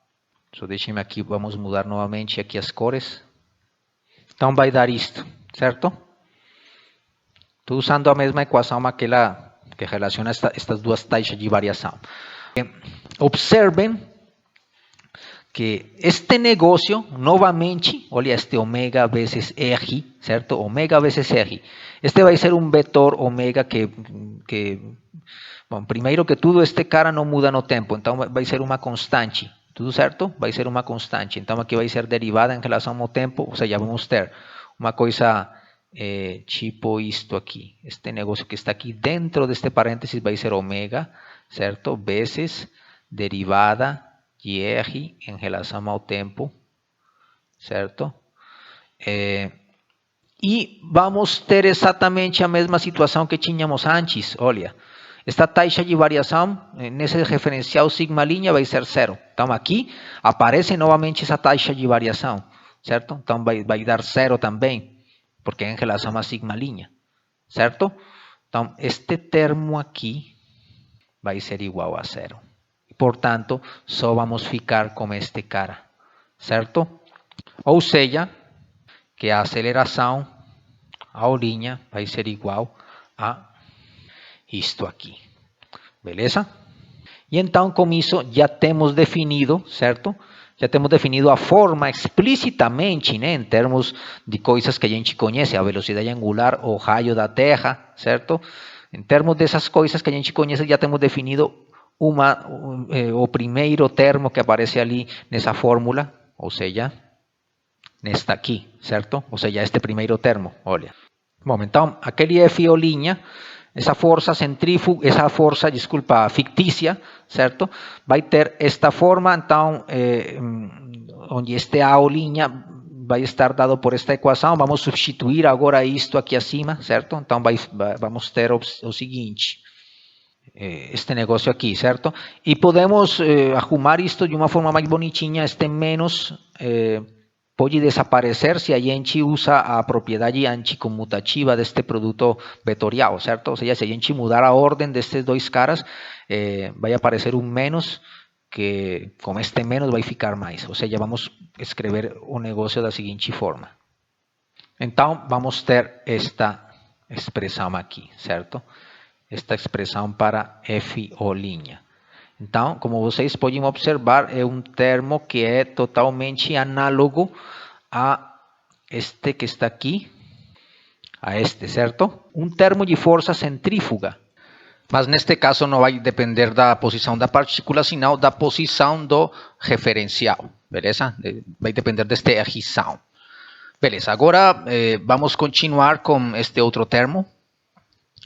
Só deixem-me aqui, vamos mudar novamente aqui as cores. Então vai dar isto, certo? Estou usando a mesma equação, aquela que relaciona estas duas taxas de variação. Observem que este negócio, novamente, olha este ômega vezes R, certo? Ômega vezes R. Este vai ser um vetor ômega que bom, primeiro que tudo, este cara não muda no tempo, então vai ser uma constante, tudo certo? Vai ser uma constante, então aqui vai ser derivada em relação ao tempo, ou seja, vamos ter uma coisa tipo isto aqui. Este negócio que está aqui dentro deste parênteses vai ser ômega, certo? Vezes derivada de R em relação ao tempo, certo? E vamos ter exatamente a mesma situação que tínhamos antes. Olha, esta taxa de variação nesse referencial sigma linha vai ser zero. Então aqui aparece novamente essa taxa de variação, certo? Então vai dar zero também, porque é em relação a sigma linha, certo? Então este termo aqui vai ser igual a zero. Portanto, só vamos ficar com este cara, certo? Ou seja, que a aceleração, a linha, vai ser igual a isto aqui. Beleza? E então, com isso, já temos definido, certo? Já temos definido a forma explicitamente, né, em termos de coisas que a gente conhece, a velocidade angular, o raio da Terra, certo? Em termos dessas coisas que a gente conhece, já temos definido o primeiro termo que aparece ali nessa fórmula, ou seja, nesta aqui, certo? Ou seja, este primeiro termo, olha. Bom, então, aquele F o', essa força centrífuga, essa força, desculpa, fictícia, certo? Vai ter esta forma, então, onde este A o' vai estar dado por esta equação, vamos substituir agora isto aqui acima, certo? Então, vamos ter o seguinte, este negócio aqui, certo? E podemos arrumar isto de uma forma mais bonitinha, este menos pode desaparecer se a gente usa a propriedade anticomutativa deste produto vetorial, certo? Ou seja, se a gente mudar a ordem destes dois caras, vai aparecer um menos, que com este menos vai ficar mais. Ou seja, vamos escrever o negócio da seguinte forma. Então, vamos ter esta expressão aqui, certo? Esta expressão para F o'. Então, como vocês podem observar, é um termo que é totalmente análogo a este que está aqui, a este, certo? Um termo de força centrífuga. Mas neste caso não vai depender da posição da partícula, senão da posição do referencial, beleza? Vai depender deste errição. Beleza, agora vamos continuar com este outro termo,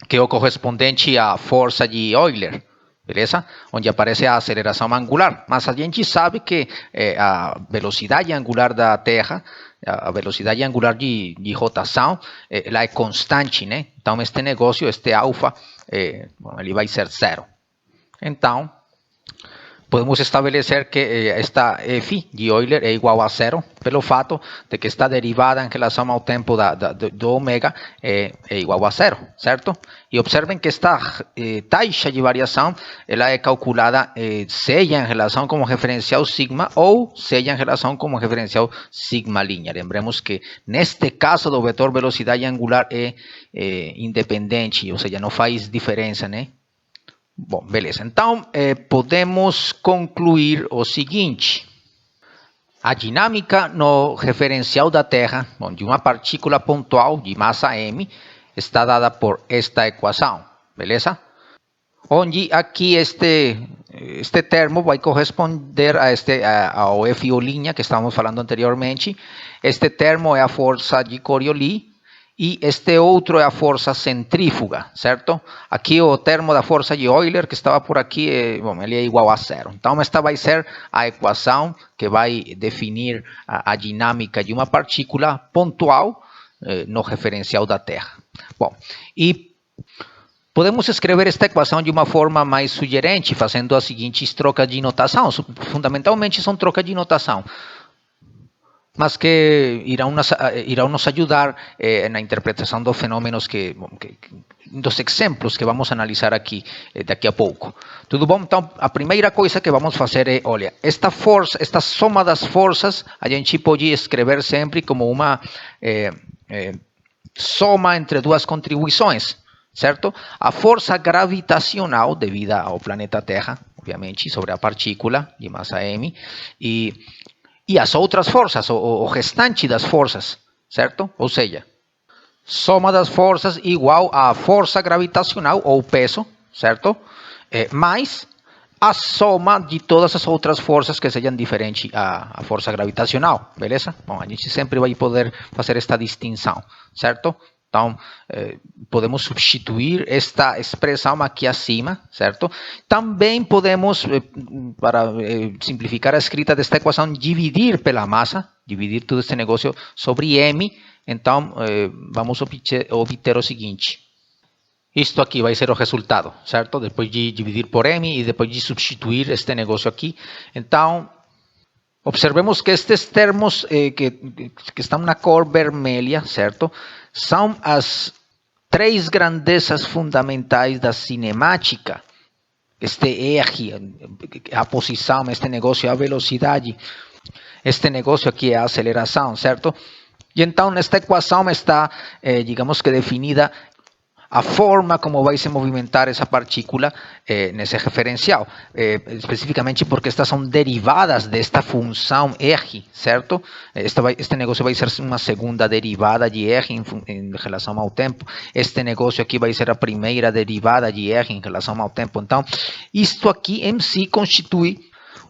que é o correspondente à força de Euler, beleza? Onde aparece a aceleração angular. Mas a gente sabe que a velocidade angular da Terra, a velocidade angular de rotação, ela é constante, né? Então, este negócio, este alfa, ele vai ser zero. Então, podemos estabelecer que esta F de Euler é igual a zero, pelo fato de que esta derivada em relação ao tempo do ômega é igual a zero, certo? E observem que esta taxa de variação ela é calculada seja em relação como referencial sigma ou seja em relação como referencial sigma linha. Lembremos que neste caso do vetor velocidade angular é independente, ou seja, não faz diferença, né? Bom, beleza. Então, podemos concluir o seguinte. A dinâmica no referencial da Terra, de uma partícula pontual de massa m, está dada por esta equação, beleza? onde aqui este termo vai corresponder ao F linha que estávamos falando anteriormente. Este termo é a força de Coriolis e este outro é a força centrífuga, certo? Aqui o termo da força de Euler, que estava por aqui, bom, ele é igual a zero. Então, esta vai ser a equação que vai definir a dinâmica de uma partícula pontual no referencial da Terra. Bom, e podemos escrever esta equação de uma forma mais sugerente, fazendo as seguintes trocas de notação. Fundamentalmente são trocas de notação, mas que irão nos ajudar na interpretação dos fenômenos dos exemplos que vamos analisar aqui daqui a pouco. Tudo bom? Então, a primeira coisa que vamos fazer é, olha, esta soma das forças, a gente pode escrever sempre como uma soma entre duas contribuições, certo? A força gravitacional devida ao planeta Terra, obviamente, sobre a partícula de massa m, e as outras forças, o restante das forças, certo? Ou seja, soma das forças igual à força gravitacional ou peso, certo? Mais a soma de todas as outras forças que sejam diferentes à força gravitacional, beleza? Bom, a gente sempre vai poder fazer esta distinção, certo? Então, podemos substituir esta expressão aqui acima, certo? Também podemos, para simplificar a escrita desta equação, dividir pela massa, dividir todo este negócio sobre m. Então, vamos obter o seguinte. Isto aqui vai ser o resultado, certo? Depois de dividir por m e depois de substituir este negócio aqui. Então, observemos que estes termos que estão na cor vermelha, certo? São as três grandezas fundamentais da cinemática. Este R, a posição, este negócio é a velocidade, este negócio aqui é a aceleração, certo? E então, nesta equação está, digamos que definida a forma como vai se movimentar essa partícula nesse referencial, especificamente porque estas são derivadas desta função R, certo? Este negócio vai ser uma segunda derivada de R em relação ao tempo. Este negócio aqui vai ser a primeira derivada de R em relação ao tempo. Então, isto aqui em si constitui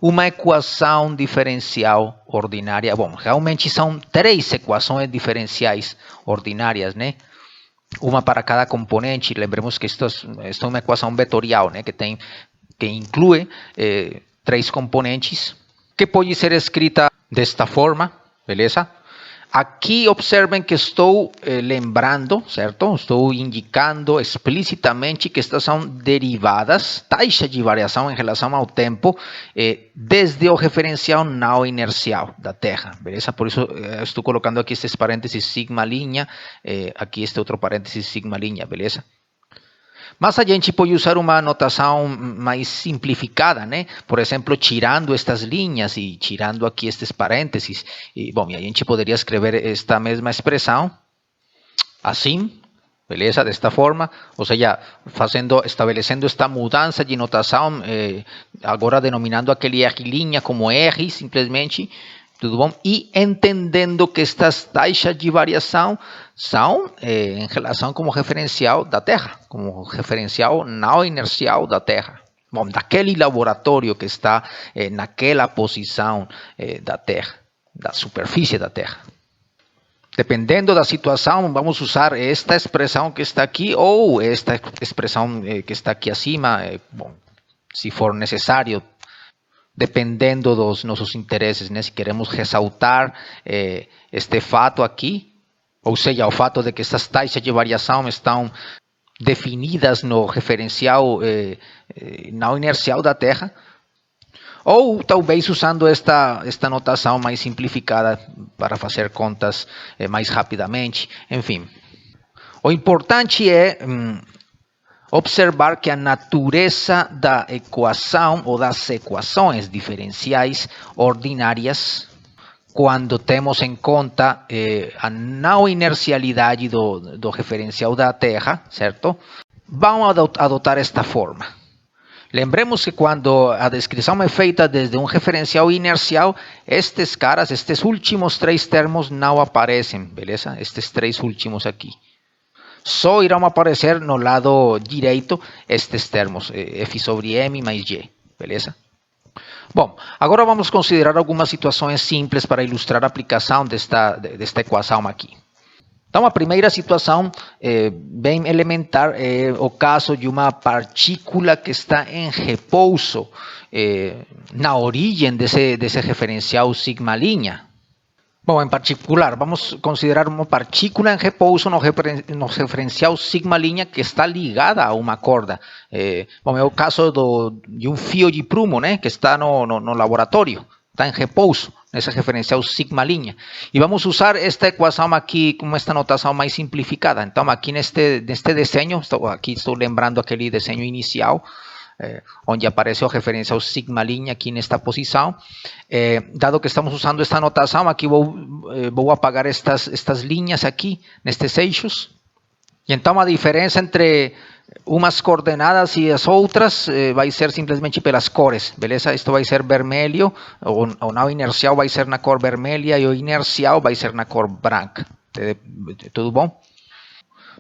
uma equação diferencial ordinária. Bom, realmente são três equações diferenciais ordinárias, né? Uma para cada componente. Lembremos que isto é uma equação vetorial, né? que inclui três componentes, que pode ser escrita desta forma, beleza? Aqui observem que estou lembrando, certo? Estou indicando explicitamente que estas são derivadas, taxa de variação em relação ao tempo, desde o referencial não inercial da Terra, beleza? Por isso estou colocando aqui estes parênteses sigma linha, aqui este outro parênteses sigma linha, beleza? Mas a gente pode usar uma notação mais simplificada, né? Por exemplo, tirando estas linhas e tirando aqui estes parênteses. Bom, a gente poderia escrever esta mesma expressão assim, beleza? Desta forma, ou seja, estabelecendo esta mudança de notação, agora denominando aquele R' como R, simplesmente. Tudo bom? E entendendo que estas taxas de variação são em relação como referencial da Terra, como referencial não inercial da Terra. Bom, daquele laboratório que está naquela posição da Terra, da superfície da Terra. Dependendo da situação, vamos usar esta expressão que está aqui ou esta expressão que está aqui acima, bom, se for necessário, dependendo dos nossos interesses, né? Se queremos ressaltar este fato aqui, ou seja, o fato de que essas taxas de variação estão definidas no referencial não inercial da Terra, ou talvez usando esta notação mais simplificada para fazer contas mais rapidamente, enfim. O importante é observar que a natureza da equação ou das equações diferenciais ordinárias, quando temos em conta a não inercialidade do referencial da Terra, certo? Vão adotar esta forma. Lembremos que quando a descrição é feita desde um referencial inercial, estes últimos três termos não aparecem, beleza? Estes três últimos aqui. só irão aparecer no lado direito estes termos, f sobre m mais g, beleza? Bom, agora vamos considerar algumas situações simples para ilustrar a aplicação desta equação aqui. Então, a primeira situação bem elementar é o caso de uma partícula que está em repouso na origem desse referencial sigma'. Bom, em particular, vamos considerar uma partícula em repouso no referencial sigma' que está ligada a uma corda. Bom, é o caso de um fio de prumo, né, que está no laboratório, está em repouso nesse referencial sigma'. E vamos usar esta equação aqui com esta notação mais simplificada. Então, aqui neste desenho, aqui estou lembrando aquele desenho inicial, onde aparece o referencial sigma' aqui nesta posição. Dado que estamos usando esta notação, aqui vou apagar estas linhas aqui, nestes eixos. E então a diferença entre umas coordenadas e as outras vai ser simplesmente pelas cores, beleza? Isto vai ser vermelho, o nao inercial vai ser na cor vermelha e o inercial vai ser na cor branca. Tudo bom?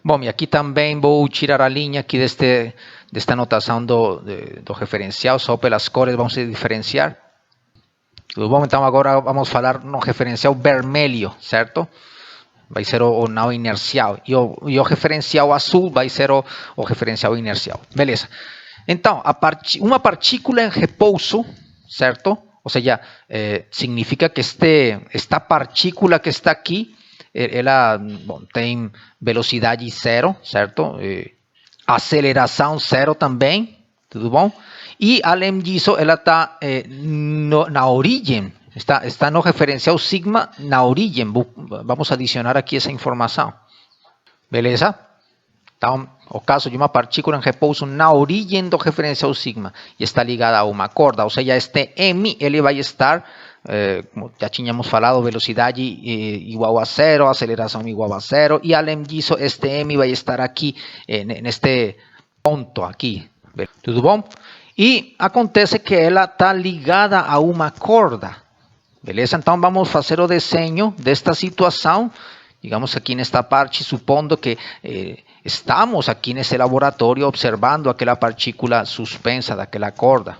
Bom, e aqui também vou tirar a linha aqui desta notação do referencial, só pelas cores vamos diferenciar. Tudo bom? Então agora vamos falar no referencial vermelho, certo? Vai ser o nao inercial. E o referencial azul vai ser o referencial inercial. Beleza. Então, uma partícula em repouso, certo? Ou seja, significa que esta partícula que está aqui, ela tem velocidade zero, certo? Aceleração zero também, tudo bom? E, além disso, ela está na origem, está no referencial sigma na origem. Vamos adicionar aqui essa informação. Beleza? Então, o caso de uma partícula em repouso na origem do referencial sigma e está ligada a uma corda, ou seja, este m ele vai estar, como já tínhamos falado, velocidade igual a zero, aceleração igual a zero, e além disso, este m vai estar aqui, neste ponto aqui. Tudo bom? E acontece que ela está ligada a uma corda. Beleza? Então, vamos fazer o desenho desta situação, digamos aqui nesta parte, supondo que estamos aqui nesse laboratório observando aquela partícula suspensa daquela corda.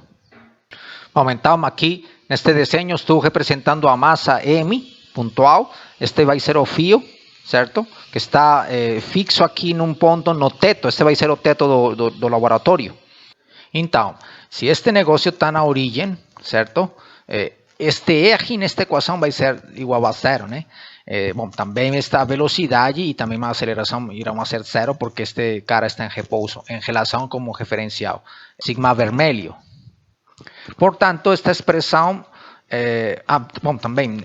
Bom, então aqui neste desenho estou representando a massa m pontual. Este vai ser o fio, certo? Que está fixo aqui num ponto no teto. Este vai ser o teto do laboratório. Então, se este negócio está na origem, certo? Este eje nesta equação vai ser igual a zero, né? Bom, também esta velocidade e também a aceleração irão ser zero porque este cara está em repouso em relação como referencial sigma vermelho. Portanto, esta expressão, bom, também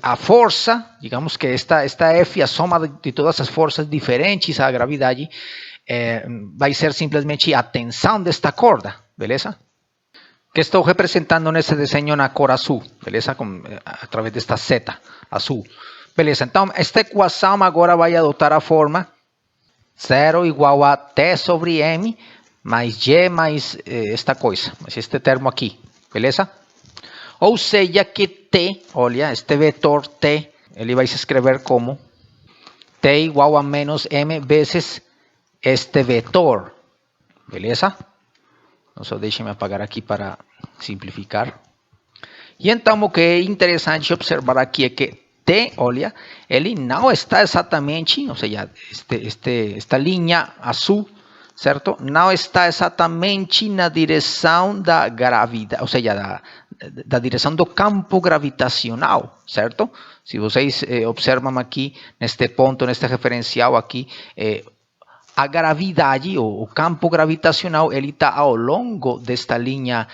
a força, digamos que esta F, a soma de todas as forças diferentes à gravidade, vai ser simplesmente a tensão desta corda, beleza? Que estou representando nesse desenho na cor azul, beleza? Através desta seta azul. Beleza, então esta equação agora vai adotar a forma 0 igual a t sobre m mais g mais esta coisa, mais este termo aqui, beleza? Ou seja que t, olha, este vetor t, ele vai se escrever como t igual a menos m vezes este vetor, beleza? Então, só deixe-me apagar aqui para simplificar. E então, o que é interessante observar aqui é que t, olha, ele não está exatamente, ou seja, esta linha azul, certo? Não está exatamente na direção da gravidade, ou seja, da direção do campo gravitacional, certo? Se vocês observam aqui, neste ponto, neste referencial aqui, a gravidade, o campo gravitacional, ele está ao longo desta linha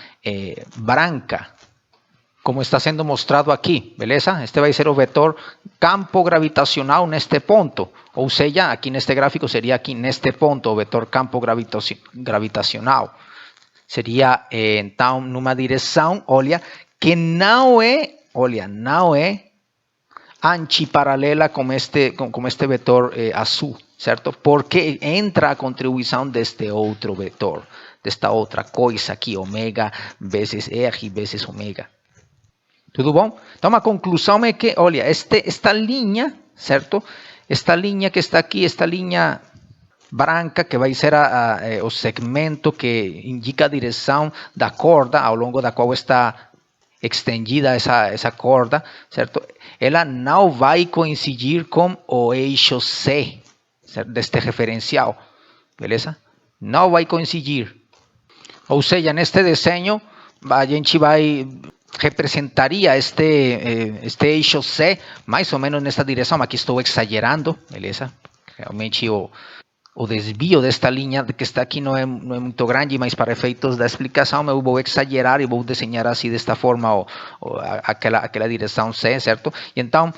branca, como está sendo mostrado aqui, beleza? Este vai ser o vetor campo gravitacional neste ponto, ou seja, aqui neste gráfico seria aqui neste ponto o vetor campo gravitacional. Seria, então, numa direção, olha, que não é, olha, não é antiparalela com este vetor azul, certo? Porque entra a contribuição deste outro vetor, desta outra coisa aqui, ômega vezes R vezes ômega. Tudo bom? Então, a conclusão é que, olha, esta linha, certo? Esta linha que está aqui, esta linha branca, que vai ser o segmento que indica a direção da corda ao longo da qual está extendida essa corda, certo? Ela não vai coincidir com o eixo C, certo? Deste referencial, beleza? Não vai coincidir. Ou seja, neste desenho, a gente representaria este eixo C mais ou menos nessa direção. Aqui estou exagerando, beleza? Realmente o desvio desta linha que está aqui não é muito grande, mas para efeitos da explicação eu vou exagerar e vou desenhar assim desta forma aquela direção C, certo? E então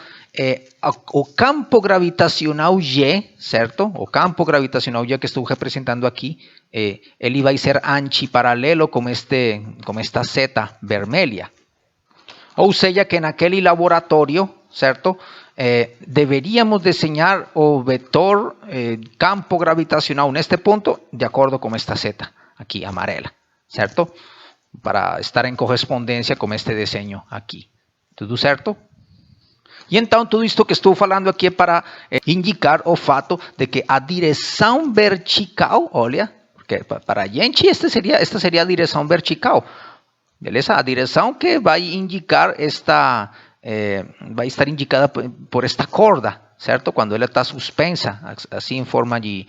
o campo gravitacional G, certo? O campo gravitacional G que estou representando aqui, ele vai ser antiparalelo com esta seta vermelha. Ou seja, que naquele laboratório, certo? Deveríamos desenhar o vetor campo gravitacional neste ponto de acordo com esta seta aqui amarela, certo? Para estar em correspondência com este desenho aqui. Tudo certo? E então tudo isto que estou falando aqui é para indicar o fato de que a direção vertical, olha, porque para a gente esta seria a direção vertical, beleza? A direção que vai indicar vai estar indicada por esta corda, certo? Quando ela está suspensa, assim em forma de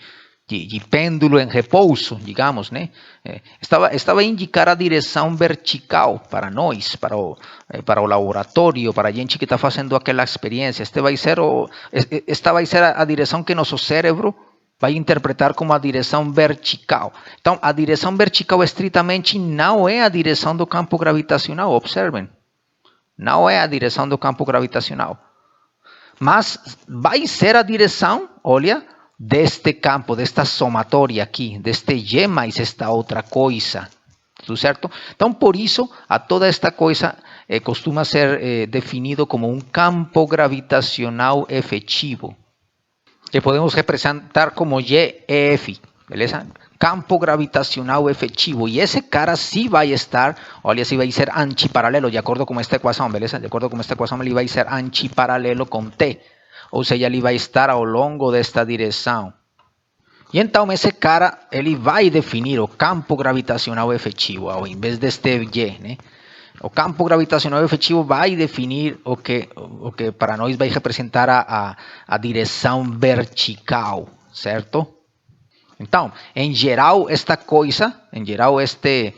pêndulo em repouso, digamos, né? Estava a indicar a direção vertical para nós, para o laboratório, para a gente que está fazendo aquela experiência. Esta vai ser a direção que nosso cérebro vai interpretar como a direção vertical. Então, a direção vertical estritamente não é a direção do campo gravitacional, observem. Não é a direção do campo gravitacional. Mas vai ser a direção, olha, deste campo, desta somatória aqui, deste G mais esta outra coisa. Tudo certo? Então, por isso, a toda esta coisa costuma ser definido como um campo gravitacional efetivo, que podemos representar como GEF, beleza? Campo gravitacional efetivo. E esse cara sim vai estar, olha, sim vai ser antiparalelo, de acordo com esta equação, beleza? De acordo com esta equação, ele vai ser antiparalelo com T. Ou seja, ele vai estar ao longo desta direção. E então esse cara, ele vai definir o campo gravitacional efetivo, ao invés deste G, né? O campo gravitacional efetivo vai definir o que para nós vai representar a direção vertical, certo? Então, em geral, esta coisa, em geral, este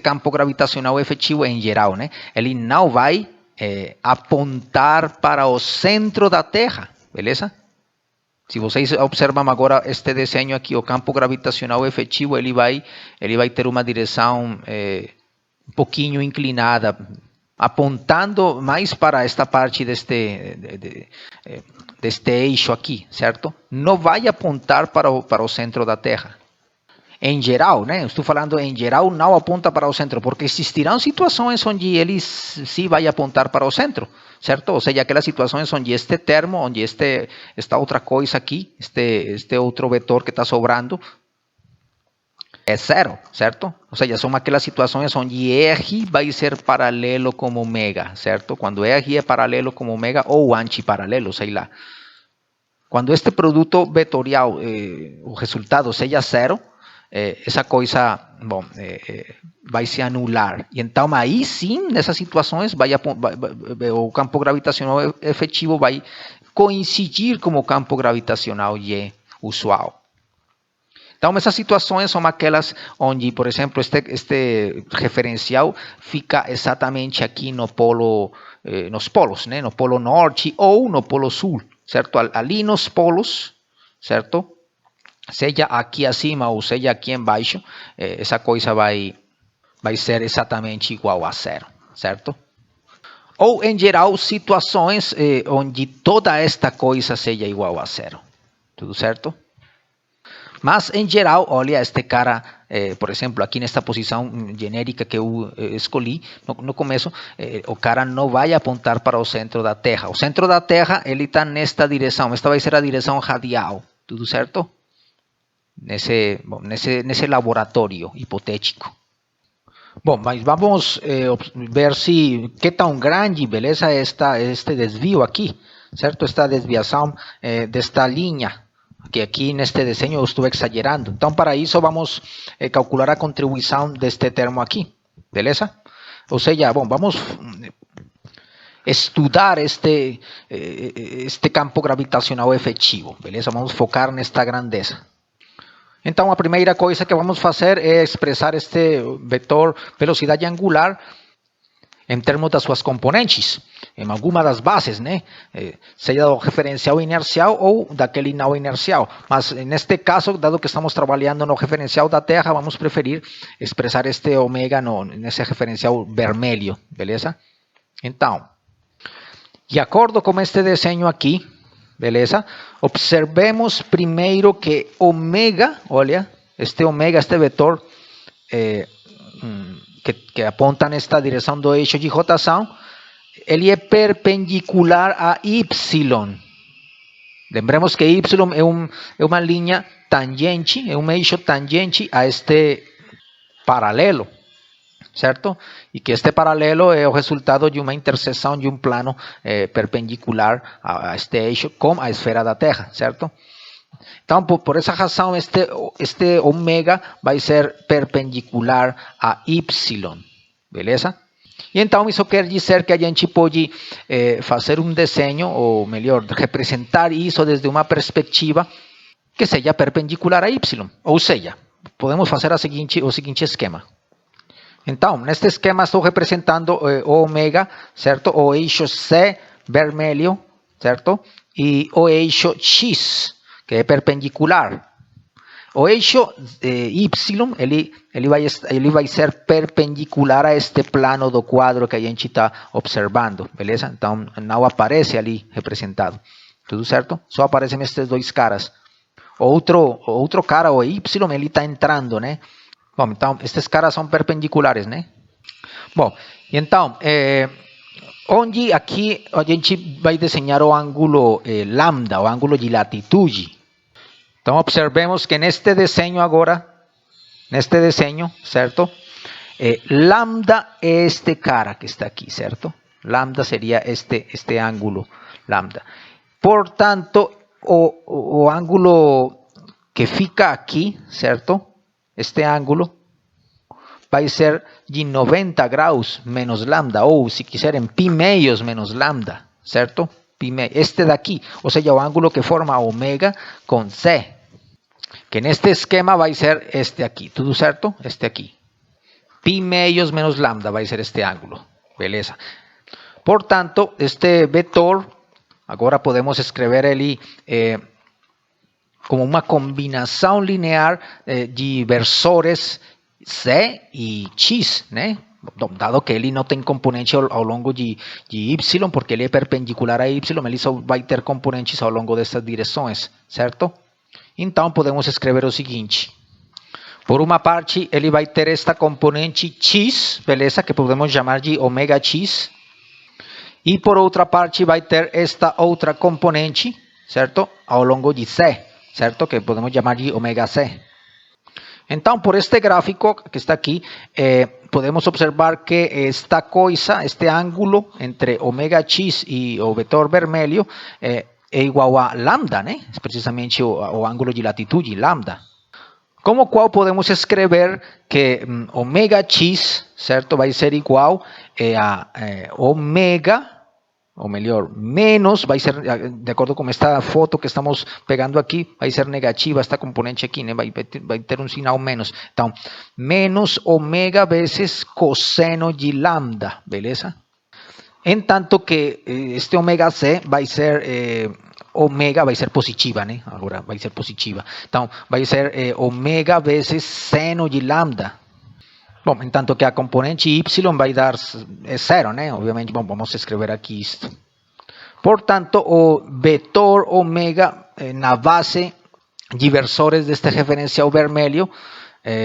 campo gravitacional efetivo, em geral, né? Ele não vai apontar para o centro da Terra, beleza? Se vocês observam agora este desenho aqui, o campo gravitacional efetivo, ele vai ter uma direção um pouquinho inclinada, apontando mais para esta parte deste eixo aqui, certo? Não vai apontar para o centro da Terra. Em geral, né? Estou falando em geral, não aponta para o centro, porque existirão situações onde ele sim vai apontar para o centro, certo? Ou seja, aquelas situações onde este termo, onde esta outra coisa aqui, este outro vetor que está sobrando, é zero, certo? Ou seja, são aquelas situações onde R vai ser paralelo com ômega, certo? Quando R é paralelo com ômega ou antiparalelo, sei lá. Quando este produto vetorial, o resultado seja zero, essa coisa, bom, vai se anular. E então, aí sim, nessas situações, o campo gravitacional efetivo vai coincidir com o campo gravitacional Y usual. Então, essas situações são aquelas onde, por exemplo, este referencial fica exatamente aqui nos polos, né? No polo norte ou no polo sul, certo? Ali nos polos, certo? Seja aqui acima ou seja aqui embaixo, essa coisa vai ser exatamente igual a zero, certo? Ou, em geral, situações onde toda esta coisa seja igual a zero. Tudo certo? Mas, em geral, olha, este cara, por exemplo, aqui nesta posição genérica que eu escolhi no começo, o cara não vai apontar para o centro da Terra. O centro da Terra, ele está nesta direção. Esta vai ser a direção radial. Tudo certo? Nesse laboratório hipotético. Bom, mas vamos ver que tão grande, beleza, este desvio aqui, certo? Esta desviação desta linha que aqui neste desenho eu estou exagerando. Então, para isso, vamos calcular a contribuição deste termo aqui, beleza? Ou seja, bom, vamos estudar este campo gravitacional efetivo, beleza? Vamos focar nesta grandeza. Então, a primeira coisa que vamos fazer é expressar este vetor velocidade angular em termos das suas componentes, em alguma das bases, né? Seja do referencial inercial ou daquele não inercial. Mas, neste caso, dado que estamos trabalhando no referencial da Terra, vamos preferir expressar este ômega nesse referencial vermelho, beleza? Então, de acordo com este desenho aqui, beleza? Observemos primeiro que ômega, olha, este ômega, este vetor que aponta nesta direção do eixo de rotação, ele é perpendicular a Y. Lembremos que Y é uma linha tangente, é um eixo tangente a este paralelo, certo? E que este paralelo é o resultado de uma interseção de um plano perpendicular a este eixo com a esfera da Terra, certo? Então, por essa razão, este ômega vai ser perpendicular a Y, beleza? E então, isso quer dizer que a gente pode fazer um desenho, ou melhor, representar isso desde uma perspectiva que seja perpendicular a Y. Ou seja, podemos fazer o seguinte esquema. Então, neste esquema estou representando o ômega, certo? O eixo C vermelho, certo? E o eixo X, que é perpendicular. O eixo Y, ele vai ser perpendicular a este plano do quadro que a gente está observando, beleza? Então, não aparece ali representado, tudo certo? Só aparecem estes dois caras. Outro cara, o Y, ele está entrando, né? Bom, então, estes caras são perpendiculares, né? Bom, então, onde aqui a gente vai desenhar o ângulo lambda, o ângulo de latitude. Então, observemos que neste desenho agora, certo? Lambda é este cara que está aqui, certo? Lambda seria este ângulo, lambda. Portanto, o ângulo que fica aqui, certo? Este ângulo vai ser de 90 graus menos lambda, ou se quiserem, pi meios menos lambda, certo? Este daqui, ou seja, o ângulo que forma ômega com C, que neste esquema vai ser este aqui, tudo certo? Este aqui. Pi meios menos lambda vai ser este ângulo, beleza? Portanto, este vetor, agora podemos escrever ele como uma combinação linear de versores C e X, né? Dado que ele não tem componente ao longo de Y, porque ele é perpendicular a Y, ele só vai ter componentes ao longo dessas direções, certo? Então, podemos escrever o seguinte. Por uma parte, ele vai ter esta componente X, beleza? Que podemos chamar de ômega X. E por outra parte, vai ter esta outra componente, certo? Ao longo de C, certo? Que podemos chamar de ômega C. Então, por este gráfico que está aqui, podemos observar que esta coisa, este ângulo entre ômega X e o vetor vermelho é igual a lambda, né? É precisamente o ângulo de latitude, lambda. Como qual podemos escrever que ômega X, certo? Vai ser igual a ômega, ou melhor, menos, vai ser, de acordo com esta foto que estamos pegando aqui, vai ser negativa esta componente aqui, né? Vai ter um sinal menos. Então, menos ômega vezes cosseno de lambda, beleza? Entanto que este ômega C vai ser, ômega vai ser positiva, né? Agora vai ser positiva. Então, vai ser ômega vezes seno de lambda. Bom, entanto que a componente Y vai dar zero, né? Obviamente, bom, vamos escrever aqui isto. Portanto, o vetor ômega na base de versores deste referencial vermelho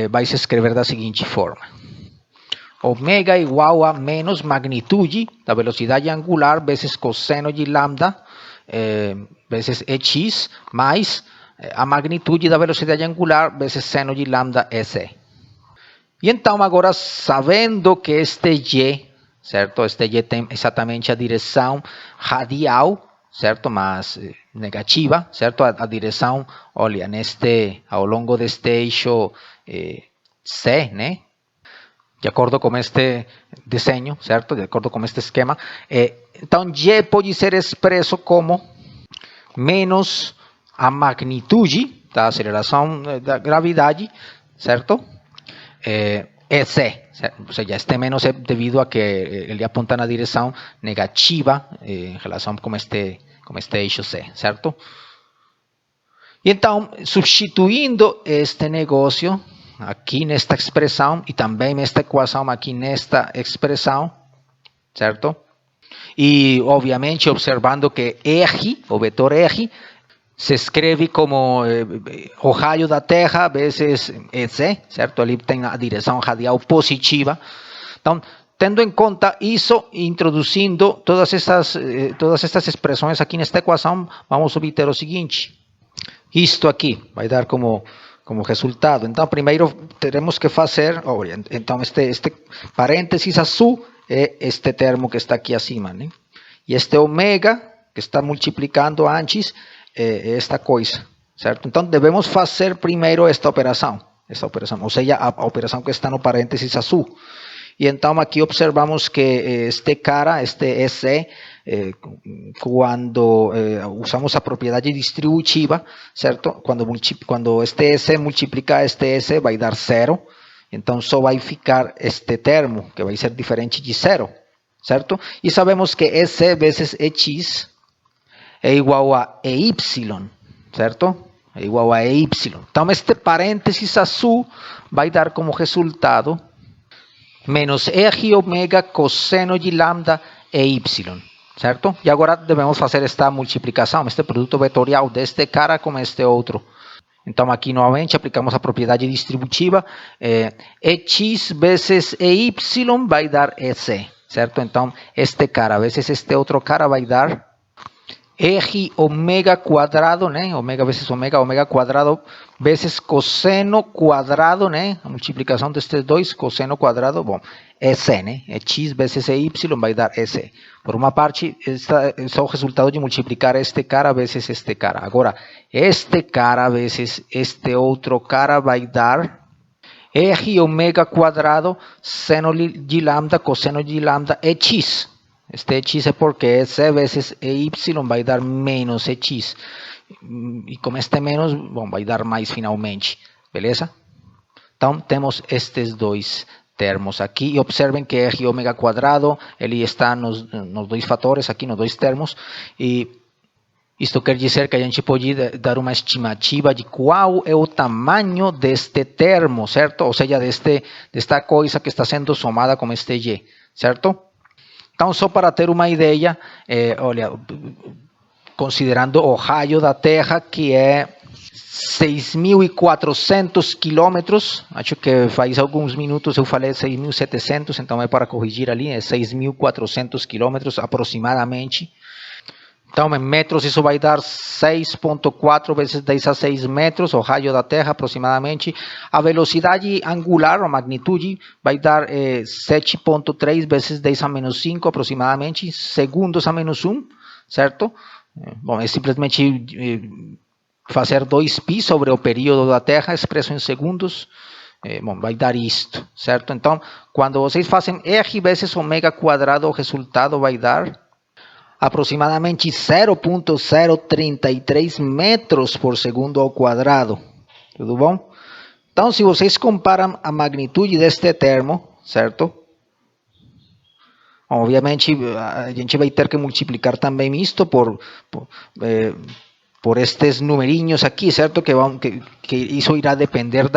vai se escrever da seguinte forma. Ômega igual a menos magnitude da velocidade angular vezes cosseno de lambda vezes EX mais a magnitude da velocidade angular vezes seno de lambda EC. E então, agora, sabendo que este Y, certo? Este Y tem exatamente a direção radial, certo? Mais negativa, certo? A direção, olha, ao longo deste eixo C, né? De acordo com este desenho, certo? De acordo com este esquema. Então, G pode ser expresso como menos a magnitude da aceleração da gravidade, certo? EC, ou seja, este menos é devido a que ele aponta na direção negativa em relação com este eixo C, certo? E então, substituindo este negócio aqui nesta expressão e também nesta equação aqui nesta expressão, certo? E, obviamente, observando que R, o vetor R, se escreve como o raio da Terra vezes EC, certo? Ali tem a direção radial positiva. Então, tendo em conta isso, introduzindo todas estas expressões aqui nesta equação, vamos obter o seguinte. Isto aqui vai dar como resultado. Então, primeiro teremos que fazer, então este parênteses azul é este termo que está aqui acima, né? E este ômega, que está multiplicando antes, é esta coisa, certo? Então, devemos fazer primeiro esta operação, ou seja, a operação que está no parênteses azul. E então aqui observamos que este cara, este EC, quando usamos a propriedade distributiva, certo? Quando este EC multiplica este EC, vai dar zero. Então só vai ficar este termo, que vai ser diferente de zero, certo? E sabemos que EC vezes EX é igual a EY, certo? É igual a EY. Então este parênteses azul vai dar como resultado menos R ômega cosseno de lambda e Y, certo? E agora devemos fazer esta multiplicação, este produto vetorial deste cara com este outro. Então aqui novamente aplicamos a propriedade distributiva, EX vezes EY vai dar EC, certo? Então este cara vezes este outro cara vai dar R ômega quadrado, né? Ômega vezes ômega, ômega quadrado vezes cosseno quadrado, né? A multiplicação destes dois, cosseno quadrado, bom, EC, né? X vezes EY vai dar EC. Por uma parte, este é o resultado de multiplicar este cara vezes este cara. Agora, este cara vezes este outro cara vai dar R ômega quadrado seno de lambda, cosseno de lambda, EX. Este X é porque EC vezes EY vai dar menos EX. E com este menos, bom, vai dar mais finalmente. Beleza? Então, temos estes dois termos aqui. E observem que R ômega quadrado, ele está nos dois fatores aqui, nos dois termos. E isto quer dizer que a gente pode dar uma estimativa de qual é o tamanho deste termo, certo? Ou seja, desta coisa que está sendo somada com este Y, certo? Então, só para ter uma ideia, olha, considerando o raio da Terra, que é 6.400 quilômetros, acho que faz alguns minutos eu falei 6.700, então é para corrigir ali, é 6.400 quilômetros aproximadamente. Então, em metros, isso vai dar 6,4 vezes 10 a 6 metros, o raio da Terra, aproximadamente. A velocidade angular, a magnitude, vai dar 7,3 vezes 10 a menos 5, aproximadamente, segundos a menos 1, certo? Bom, é simplesmente fazer 2π sobre o período da Terra, expresso em segundos. Bom, vai dar isto, certo? Então, quando vocês fazem R vezes ômega quadrado, o resultado vai dar aproximadamente 0,033 metros por segundo ao quadrado. Tudo bom? Então, se vocês comparam a magnitude deste termo, certo? Obviamente, a gente vai ter que multiplicar também isto por estes numerinhos aqui, certo? Que isso irá depender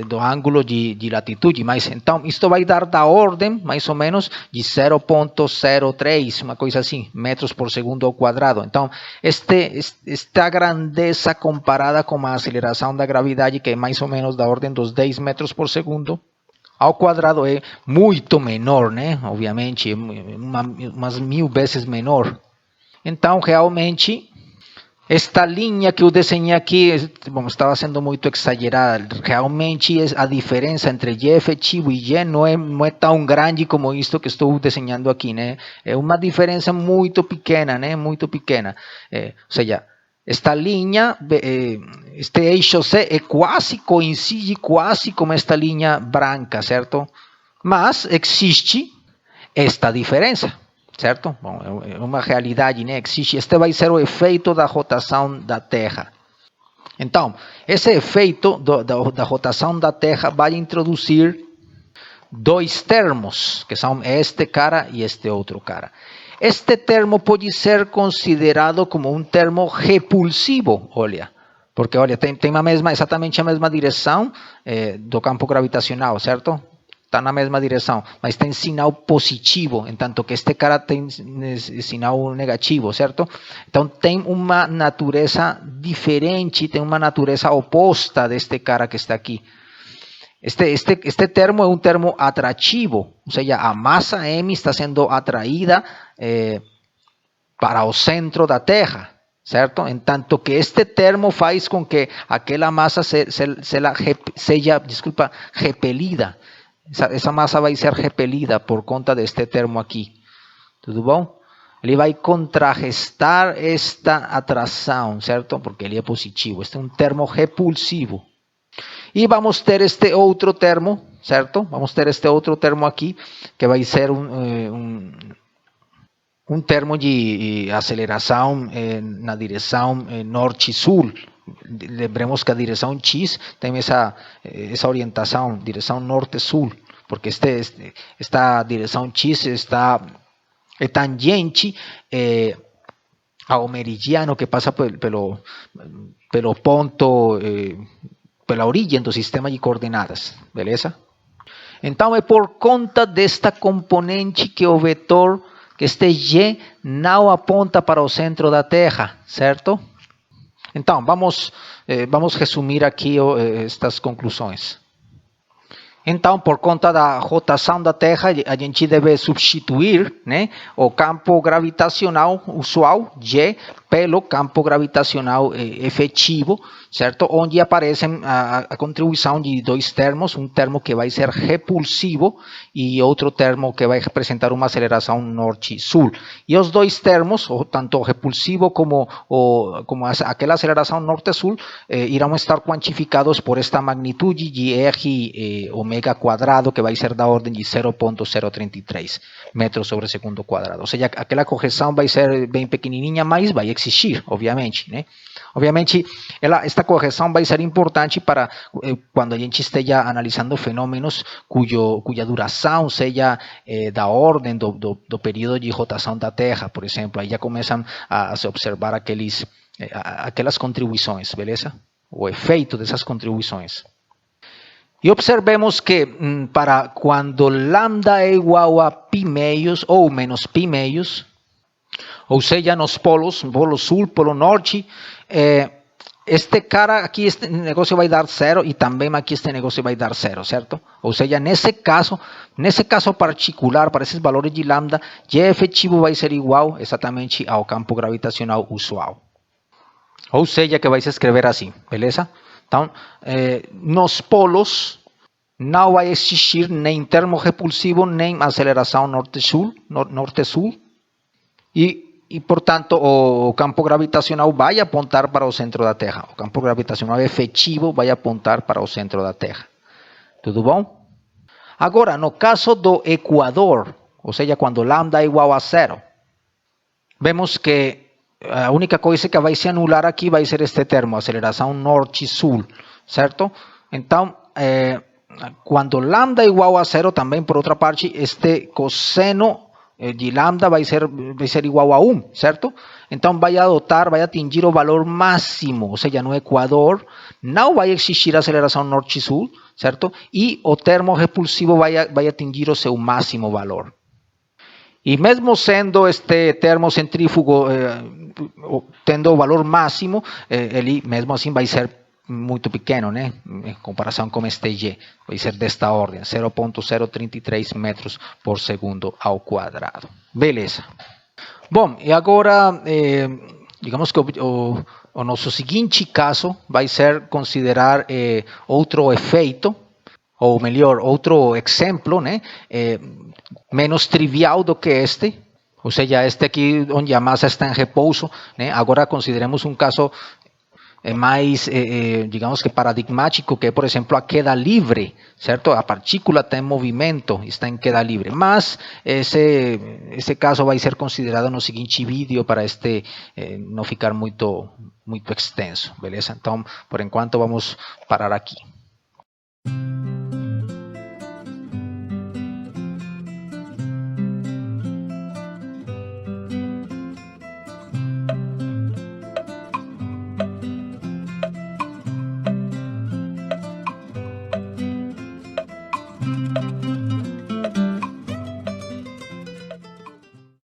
do ângulo de latitude, mas então isto vai dar da ordem, mais ou menos, de 0,03, uma coisa assim, metros por segundo ao quadrado. Então, esta grandeza comparada com a aceleração da gravidade, que é mais ou menos da ordem dos 10 metros por segundo, ao quadrado é muito menor, né? Obviamente, umas 1000 vezes menor. Então, realmente, Esta linha que eu desenhei aqui, bom, estava sendo muito exagerada. Realmente, a diferença entre Y efetivo e Y não é tão grande como isto que estou desenhando aqui, né? É uma diferença muito pequena, né? Muito pequena. Ou seja, esta linha, este eixo C é quase, coincide quase com esta linha branca, certo? Mas existe esta diferença. Certo? Bom, é uma realidade, né? Existe. Este vai ser o efeito da rotação da Terra. Então, esse efeito da rotação da Terra vai introduzir dois termos, que são este cara e este outro cara. Este termo pode ser considerado como um termo repulsivo, olha. Porque, olha, tem exatamente a mesma direção do campo gravitacional, certo? Está na mesma direção, mas tem sinal positivo, enquanto que este cara tem sinal negativo, certo? Então tem uma natureza diferente, tem uma natureza oposta deste cara que está aqui. Este termo é um termo atrativo, ou seja, a massa M está sendo atraída para o centro da Terra, certo? Enquanto que este termo faz com que aquela massa seja, repelida. Essa massa vai ser repelida por conta deste termo aqui. Tudo bom? Ele vai contrarrestar esta atração, certo? Porque ele é positivo. Este é um termo repulsivo. E vamos ter este outro termo, certo? Vamos ter este outro termo aqui, que vai ser um termo de aceleração na direção norte e sul. Lembremos que a direção X tem essa orientação, direção norte-sul, porque esta direção X é tangente ao meridiano que passa pelo ponto, pela origem do sistema de coordenadas, beleza? Então é por conta desta componente que o vetor, que este Y não aponta para o centro da Terra, certo? Então, vamos resumir aqui estas conclusões. Então, por conta da rotação da Terra, a gente deve substituir, né, o campo gravitacional usual, Y, pelo campo gravitacional efetivo, certo? Onde aparecem a contribuição de dois termos, um termo que vai ser repulsivo e outro termo que vai representar uma aceleração norte-sul. E os dois termos, tanto o repulsivo como aquela aceleração norte-sul, irão estar quantificados por esta magnitude de R ômega quadrado, que vai ser da ordem de 0,033 metros sobre segundo quadrado. Ou seja, aquela correção vai ser bem pequenininha, mas vai existir, obviamente, né? Obviamente, esta correção vai ser importante para quando a gente esteja analisando fenômenos cuja duração seja da ordem do período de rotação da Terra, por exemplo. Aí já começam a se observar aquelas contribuições, beleza? O efeito dessas contribuições. E observemos que para quando lambda é igual a π meios ou menos π meios, ou seja, nos polos, polo sul, polo norte, este cara aqui, este negócio vai dar zero e também aqui este negócio vai dar zero, certo? Ou seja, nesse caso particular, para esses valores de lambda, Y efetivo vai ser igual exatamente ao campo gravitacional usual. Ou seja, que vai se escrever assim, beleza? Então, nos polos não vai existir nem termo repulsivo, nem aceleração norte-sul, e, portanto, o campo gravitacional vai apontar para o centro da Terra. O campo gravitacional efetivo vai apontar para o centro da Terra. Tudo bom? Agora, no caso do equador, ou seja, quando lambda é igual a zero, vemos que a única coisa que vai se anular aqui vai ser este termo, aceleração norte-sul, certo? Então, quando lambda é igual a zero, também, por outra parte, este cosseno de lambda vai ser igual a 1, certo? Então vai atingir o valor máximo, ou seja, no equador não vai existir aceleração norte-sul, certo? E o termo repulsivo vai atingir o seu máximo valor. E mesmo sendo este termo centrífugo tendo o valor máximo, ele mesmo assim vai ser muito pequeno, né? Em comparação com este Y, vai ser desta ordem, 0,033 metros por segundo ao quadrado. Beleza. Bom, e agora digamos que o nosso seguinte caso vai ser considerar outro efeito, ou melhor, outro exemplo, né, menos trivial do que este, ou seja, este aqui onde a massa está em repouso, né, agora consideremos um caso mais, digamos que paradigmático, que é, por exemplo, a queda livre, certo? A partícula está em movimento, está em queda livre, mas esse caso vai ser considerado no seguinte vídeo para este não ficar muito extenso, beleza? Então, por enquanto, vamos parar aqui.